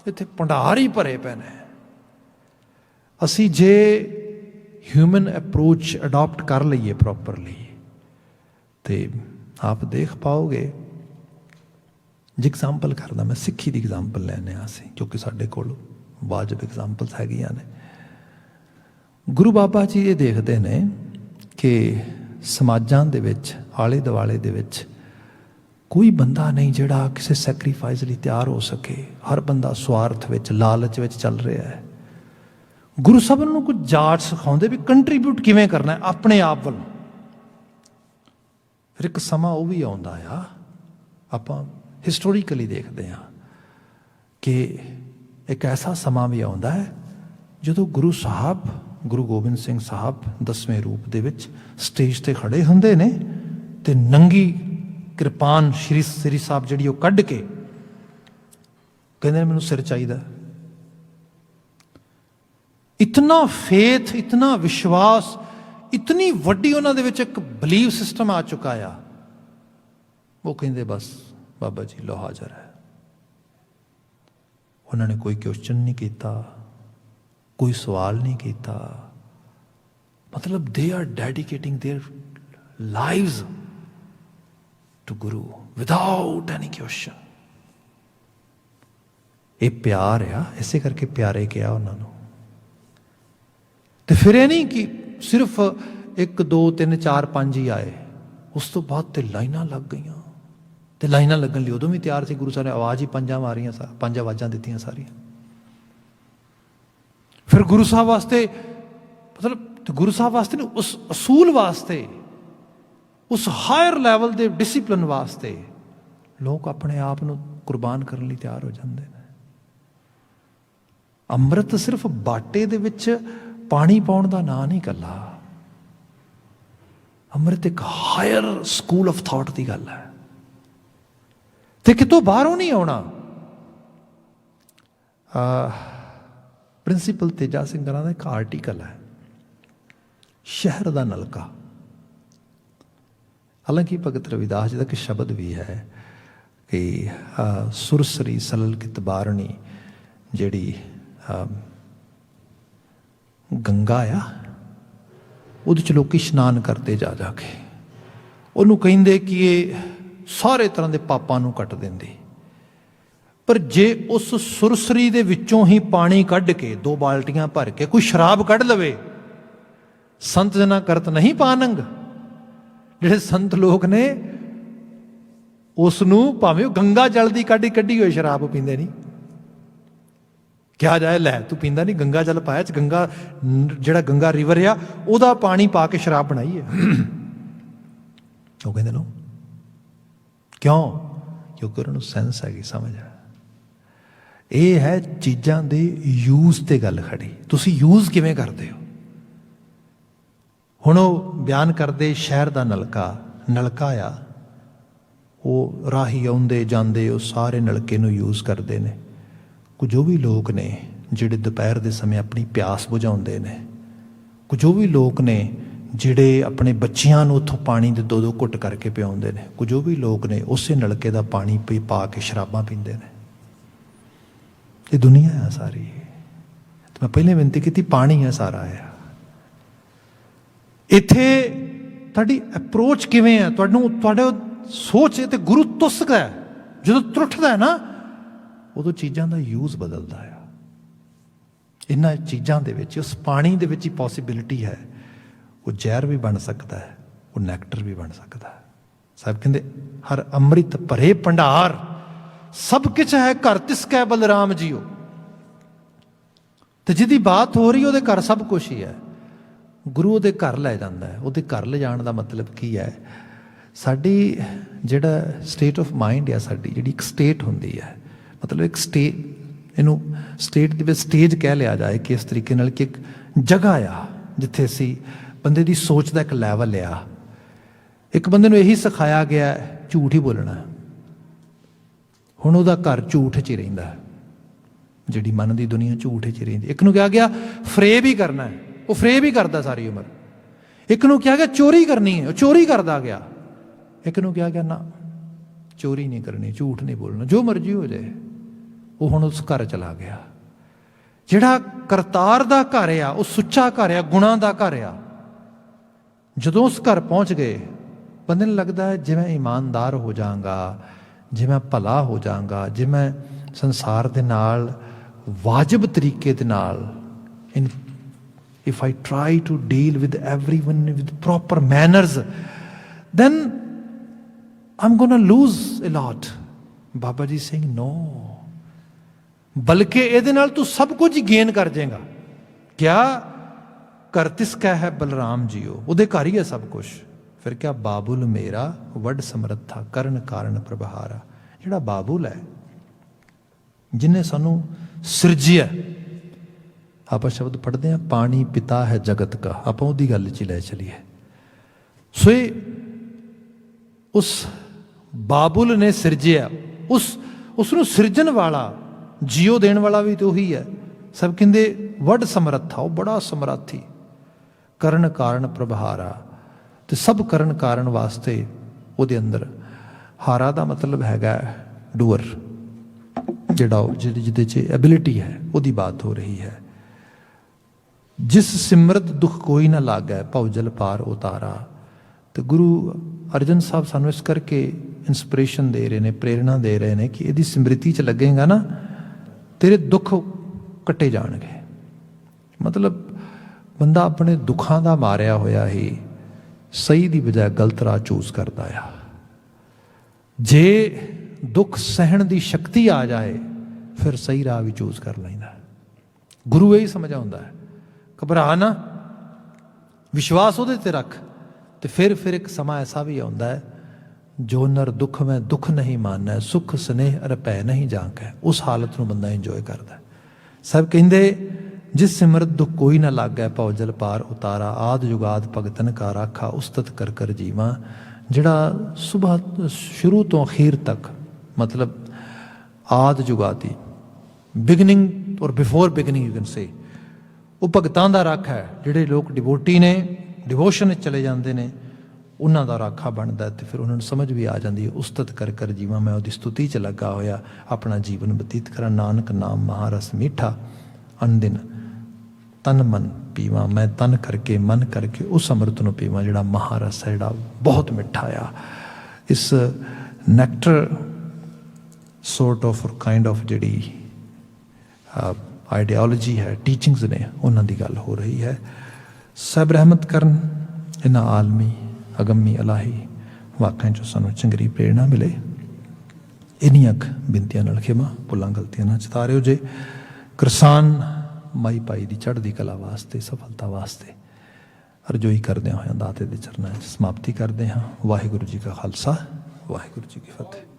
इत्थे भंडार ही भरे पे ने। असी जे ह्यूमन अप्रोच अडॉप्ट कर लईए प्रॉपरली तो आप देख पाओगे। जे एग्जाम्पल करदा मैं सिक्खी दी एग्जाम्पल लैने असीं, क्योंकि साडे कोल वाजब एग्जाम्पल्स हैगियां ने। गुरु बाबा जी ये देखते ने कि समाजां दे विच आले दुआले दे विच कोई बंदा नहीं जिहड़ा किसी सैक्रीफाइस लई तैयार हो सके। हर बंदा स्वार्थ विच, लालच विच चल रहा है। गुरु साहब नूं कुछ जाच सिखाउंदे भी कंट्रीब्यूट किवें करना है अपने आप वल्लों। फिर एक समा वो भी आउंदा आ, आपां हिस्टोरीकली देखते हैं कि एक ऐसा समा भी आता है जो गुरु साहब, गुरु गोबिंद सिंह साहब 10वें रूप दे विच स्टेज ते खड़े हुंदे ने ते नंगी कृपान श्री साहब जिहड़ी वो कढ के कहंदे मैनूं सिर चाहीदा। इतना फेथ, इतना विश्वास, इतनी वड्डी उन्हां दे विच एक बिलीव सिस्टम आ चुका आ। वो कहंदे बस बाबा जी लो हाजर है। उन्होंने कोई क्वेश्चन नहीं किया, कोई सवाल नहीं किया। मतलब they are dedicating their lives to Guru without any question. ये प्यार आ, इसे करके प्यारे किया उन्होंने। तो फिर ये नहीं कि सिर्फ 1 2 3 4 5 ही आए, उस तो बाद तो लाइनां लग गई। तो लाइनां लगन लिए उदों भी तैयार सी। गुरु साहब ने आवाज़ ही 5 मारियां, 5 आवाज़ां दित्तियां सारियां। फिर गुरु साहब वास्ते मतलब तो गुरु साहब वास्ते नहीं, उस असूल वास्ते, उस हायर लैवल के डिसिपलिन वास्ते लोग अपने आप को कुर्बान करने लिए तैयार हो जाते हैं। अमृत सिर्फ बाटे दे विच पानी पाउण दा नां नहीं कल्ला। अमृत एक हायर स्कूल ऑफ थॉट की गल है ते कितों बाहरों नहीं आना। प्रिंसीपल तेजा सिंह का एक आर्टिकल है, शहर का नलका। हालांकि भगत रविदास जी का एक शब्द भी है कि सुरसरी सलल कित बारणी, जिहड़ी गंगा आ, उहदे च लोग इशनान करते जा जाके, उन्होंने कहिंदे कि ये सारे तरह के पापां नूं कट देंदी। पर जे उस सुरसरी दे विचों ही पानी कढ़ के 2 बाल्टियां भर के कोई शराब कढ़ लवे, संत जना करत नहीं पानंग। जिहड़े संत लोग ने उसनूं भावें गंगा जल दी कढ़ी कढ़ी हुई शराब पींदे नहीं। क्या जाए लै तू पींदा नहीं, गंगा जल पाया च गंगा जिहड़ा गंगा रिवर आ उहदा पानी पा के शराब बनाई है। वो कहंदे नो क्यों? क्योंकि उन्होंने सेंस हैगी, समझ है। ये है चीज़ों के यूज ते गल खड़ी, तुसी यूज किवें करते हो। हुण बयान करते शहर का नलका, नलका आ वो राही आउंदे जांदे वो सारे नलके नूं यूज करते हैं। कुछ जो भी लोग ने जिहड़े दोपहर के समय अपनी प्यास बुझाउंदे ने, कुछ जो भी लोग ने जिहड़े अपने बच्चियां नूं उत्थों पानी दे 2-2 घुट करके पिआउंदे ने, कुछ जो भी लोग ने उसे नलके का पानी पा के शराबां पींदे ने। ये दुनिया है सारी। तो मैं पहले विनती की पानी है सारा है। इत्थे तुहाडी अप्रोच किवें है, तुहाडे सोच है। तो गुरु तुसदा है, जो त्रुटदा है ना उदों चीज़ों का यूज बदलता है। इन्हां चीज़ों दे विच उस पानी दे विच ही पॉसिबिलिटी है। वो जहर भी बन सकता है, वो नैक्टर भी बन सकता है। साहब कहते हर अमृत भरे भंडार सब कुछ है घर तिसकै बलराम जीओ। तो जिहदी बात हो रही है घर सब कुछ ही है। गुरु ਉਹਦੇ घर लै जाता है। ਉਹਦੇ घर ले जाने का मतलब की है, ਸਾਡੀ ਜਿਹੜਾ ਸਟੇਟ ਆਫ ਮਾਈਂਡ ਆ, ਸਾਡੀ ਜਿਹੜੀ ਇੱਕ ਸਟੇਟ ਹੁੰਦੀ ਹੈ, ਮਤਲਬ ਇੱਕ ਇਹਨੂੰ ਸਟੇਟ ਦੇ ਵਿੱਚ ਸਟੇਜ ਕਹਿ ਲਿਆ ਜਾਏ ਕਿ ਇਸ ਤਰੀਕੇ ਨਾਲ ਕਿ ਇੱਕ ਜਗ੍ਹਾ ਆ ਜਿੱਥੇ ਅਸੀਂ ਬੰਦੇ ਦੀ ਸੋਚ ਦਾ ਇੱਕ ਲੈਵਲ ਆ। ਇੱਕ ਬੰਦੇ ਨੂੰ ਇਹੀ ਸਿਖਾਇਆ ਗਿਆ ਝੂਠ ਹੀ ਬੋਲਣਾ, ਹੁਣ ਉਹਦਾ ਘਰ ਝੂਠ 'ਚ ਹੀ ਰਹਿੰਦਾ, ਜਿਹੜੀ ਮਨ ਦੀ ਦੁਨੀਆ ਝੂਠ 'ਚ ਹੀ ਰਹਿੰਦੀ। ਇੱਕ ਨੂੰ ਕਿਹਾ ਗਿਆ ਫਰੇਬ ਹੀ ਕਰਨਾ ਹੈ, ਉਹ ਫਰੇਬ ਹੀ ਕਰਦਾ ਸਾਰੀ ਉਮਰ। ਇੱਕ ਨੂੰ ਕਿਹਾ ਗਿਆ ਚੋਰੀ ਕਰਨੀ ਹੈ, ਉਹ ਚੋਰੀ ਕਰਦਾ ਗਿਆ। ਇੱਕ ਨੂੰ ਕਿਹਾ ਗਿਆ ਨਾ ਚੋਰੀ ਨਹੀਂ ਕਰਨੀ, ਝੂਠ ਨਹੀਂ ਬੋਲਣਾ, ਜੋ ਮਰਜ਼ੀ ਹੋ ਜਾਏ। ਉਹ ਹੁਣ ਉਸ ਘਰ ਚਲਾ ਗਿਆ। ਜਿਹੜਾ ਕਰਤਾਰ ਦਾ ਘਰ ਆ, ਉਹ ਸੁੱਚਾ ਘਰ ਆ, ਗੁਣਾਂ ਦਾ ਘਰ ਆ। ਜਦੋਂ ਉਸ ਘਰ ਪਹੁੰਚ ਗਏ, ਬੰਦੇ ਨੂੰ ਲੱਗਦਾ ਹੈ ਜੇ ਮੈਂ ਇਮਾਨਦਾਰ ਹੋ ਜਾਵਾਂਗਾ, ਜੇ ਮੈਂ ਭਲਾ ਹੋ ਜਾਵਾਂਗਾ, ਜੇ ਮੈਂ ਸੰਸਾਰ ਦੇ ਨਾਲ ਵਾਜਬ ਤਰੀਕੇ ਦੇ ਨਾਲ if I try to deal with everyone with proper manners, then I'm going to lose a lot. Baba ji saying no, ਬਲਕਿ ਇਹਦੇ ਨਾਲ ਤੂੰ ਸਭ ਕੁਝ ਹੀ ਗੇਨ ਕਰ ਜਾਏਗਾ। ਕਿਆ ਕਰ ਤਿਸ ਕਾ ਹੈ ਬਲਰਾਮ ਜੀਓ, ਉਹਦੇ ਘਰ ਹੀ ਹੈ ਸਭ ਕੁਝ। ਫਿਰ ਕਿਆ ਬਾਬੁਲ ਮੇਰਾ ਵੱਡ ਸਮਰੱਥਾ ਕਰਨ ਕਾਰਨ ਪ੍ਰਭਾਰਾ। ਜਿਹੜਾ ਬਾਬੁਲ ਹੈ, ਜਿਹਨੇ ਸਾਨੂੰ ਸਿਰਜਿਆ, ਆਪਾਂ ਸ਼ਬਦ ਪੜ੍ਹਦੇ ਹਾਂ ਪਾਣੀ ਪਿਤਾ ਹੈ ਜਗਤ ਕਾ, ਆਪਾਂ ਉਹਦੀ ਗੱਲ 'ਚ ਲੈ ਚਲੀਏ। ਸੋ ਇਹ ਉਸ ਬਾਬੁਲ ਨੇ ਸਿਰਜਿਆ, ਉਸ ਨੂੰ ਸਿਰਜਣ ਵਾਲਾ, ਜੀਓ ਦੇਣ ਵਾਲਾ ਵੀ ਤੇ ਉਹੀ ਹੈ। ਸਭ ਕਹਿੰਦੇ ਵੱਡ ਸਮਰੱਥਾ, ਉਹ ਬੜਾ ਸਮਰਾਥੀ। ਕਰਨ ਕਾਰਨ ਪ੍ਰਭਾਰਾ, ਤੇ ਸਭ ਕਰਨ ਕਾਰਨ ਵਾਸਤੇ ਉਹਦੇ ਅੰਦਰ, ਹਾਰਾ ਦਾ ਮਤਲਬ ਹੈਗਾ ਡੂਅਰ, ਜਿਹੜਾ ਜਿਹਦੇ 'ਚ ਐਬਿਲਿਟੀ ਹੈ, ਉਹਦੀ ਬਾਤ ਹੋ ਰਹੀ ਹੈ। ਜਿਸ ਸਿਮਰਤ ਦੁੱਖ ਕੋਈ ਨਾ ਲਾਗੈ, ਭਉ ਜਲ ਪਾਰ ਉਤਾਰਾ। ਤੇ ਗੁਰੂ ਅਰਜਨ ਸਾਹਿਬ ਸਾਨੂੰ ਇਸ ਕਰਕੇ ਇੰਸਪੀਰੇਸ਼ਨ ਦੇ ਰਹੇ ਨੇ, ਪ੍ਰੇਰਣਾ ਦੇ ਰਹੇ ਨੇ ਕਿ ਇਹਦੀ ਸਿਮਰਤੀ 'ਚ ਲੱਗੇਗਾ ਨਾ, ਤੇਰੇ ਦੁੱਖ ਕੱਟੇ ਜਾਣਗੇ। ਮਤਲਬ ਬੰਦਾ ਆਪਣੇ ਦੁੱਖਾਂ ਦਾ ਮਾਰਿਆ ਹੋਇਆ ਹੀ ਸਹੀ ਦੀ ਬਜਾਏ ਗਲਤ ਰਾਹ ਚੂਜ਼ ਕਰਦਾ ਆ। ਜੇ ਦੁੱਖ ਸਹਿਣ ਦੀ ਸ਼ਕਤੀ ਆ ਜਾਏ, ਫਿਰ ਸਹੀ ਰਾਹ ਵੀ ਚੂਜ਼ ਕਰ ਲੈਂਦਾ। ਗੁਰੂ ਇਹੀ ਸਮਝਾਉਂਦਾ ਹੈ, ਘਬਰਾ ਨਾ, ਵਿਸ਼ਵਾਸ ਉਹਦੇ ਤੇ ਰੱਖ। ਤੇ ਫਿਰ ਇੱਕ ਸਮਾਂ ਐਸਾ ਵੀ ਆਉਂਦਾ ਹੈ, ਜੋ ਨਰ ਦੁੱਖ ਮੈਂ ਦੁੱਖ ਨਹੀਂ ਮਾਨੈ, ਸੁਖ ਸਨੇਹ ਅਰ ਭੈ ਨਹੀਂ ਜਾਂਕੈ। ਉਸ ਹਾਲਤ ਨੂੰ ਬੰਦਾ ਇੰਜੋਏ ਕਰਦਾ। ਸਭ ਕਹਿੰਦੇ ਜਿਸ ਸਿਮਰਤ ਦੁੱਖ ਕੋਈ ਨਾ ਲਾਗੈ, ਭਉ ਜਲ ਪਾਰ ਉਤਾਰਾ। ਆਦ ਜੁਗਾਦ ਭਗਤਨ ਕਾ ਰਾਖਾ, ਉਸਤਤ ਕਰ ਕਰ ਜੀਵਾਂ। ਜਿਹੜਾ ਸੁਬਹ ਸ਼ੁਰੂ ਤੋਂ ਅਖੀਰ ਤੱਕ, ਮਤਲਬ ਆਦ ਜੁਗਾਦੀ, ਬਿਗਨਿੰਗ ਔਰ before beginning you can say, ਉਹ ਭਗਤਾਂ ਦਾ ਰਾਖਾ ਹੈ। ਜਿਹੜੇ ਲੋਕ ਡਿਵੋਟੀ ਨੇ, ਡਿਵੋਸ਼ਨ ਵਿੱਚ ਚਲੇ ਜਾਂਦੇ ਨੇ, ਉਹਨਾਂ ਦਾ ਰਾਖਾ ਬਣਦਾ। ਤੇ ਫਿਰ ਉਹਨਾਂ ਨੂੰ ਸਮਝ ਵੀ ਆ ਜਾਂਦੀ ਹੈ, ਉਸਤਤ ਕਰ ਕਰ ਜੀਵਾਂ, ਮੈਂ ਉਹਦੀ ਸਤੁਤੀ 'ਚ ਲੱਗਾ ਹੋਇਆ ਆਪਣਾ ਜੀਵਨ ਬਤੀਤ ਕਰਾਂ। ਨਾਨਕ ਨਾਮ ਮਹਾਰਸ ਮੀਠਾ, ਅਨਦਿਨ ਤਨ ਮਨ ਪੀਵਾਂ। ਮੈਂ ਤਨ ਕਰਕੇ ਮਨ ਕਰਕੇ ਉਸ ਅੰਮ੍ਰਿਤ ਨੂੰ ਪੀਵਾਂ, ਜਿਹੜਾ ਮਹਾਰਸ ਹੈ, ਜਿਹੜਾ ਬਹੁਤ ਮਿੱਠਾ ਆ। ਇਸ nectar sort of kind of ਜਿਹੜੀ ਆਈਡੀਓਲੋਜੀ ਹੈ, ਟੀਚਿੰਗਸ ਨੇ, ਉਹਨਾਂ ਦੀ ਗੱਲ ਹੋ ਰਹੀ ਹੈ। ਸਭ ਰਹਿਮਤ ਕਰਨ ਇਹਨਾਂ ਆਲਮੀ ਅਗੰਮੀ ਇਲਾਹੀ ਵਾਕਿਆਂ 'ਚੋਂ ਸਾਨੂੰ ਚੰਗੀ ਪ੍ਰੇਰਣਾ ਮਿਲੇ। ਇੰਨੀਆਂ ਬੇਨਤੀਆਂ ਨਾਲ ਖਿਮਾ ਭੁੱਲਾਂ ਗਲਤੀਆਂ ਨਾ ਚਿਤਾਰਿਓ ਜੇ। ਕਿਰਸਾਨ ਮਾਈ ਭਾਈ ਦੀ ਚੜ੍ਹਦੀ ਕਲਾ ਵਾਸਤੇ, ਸਫਲਤਾ ਵਾਸਤੇ ਅਰਜ਼ੋਈ ਕਰਦਿਆਂ ਹੋਇਆਂ ਦਾਤੇ ਦੇ ਚਰਨਾਂ 'ਚ ਸਮਾਪਤੀ ਕਰਦੇ ਹਾਂ। ਵਾਹਿਗੁਰੂ ਜੀ ਕਾ ਖਾਲਸਾ, ਵਾਹਿਗੁਰੂ ਜੀ ਕੀ ਫਤਿਹ।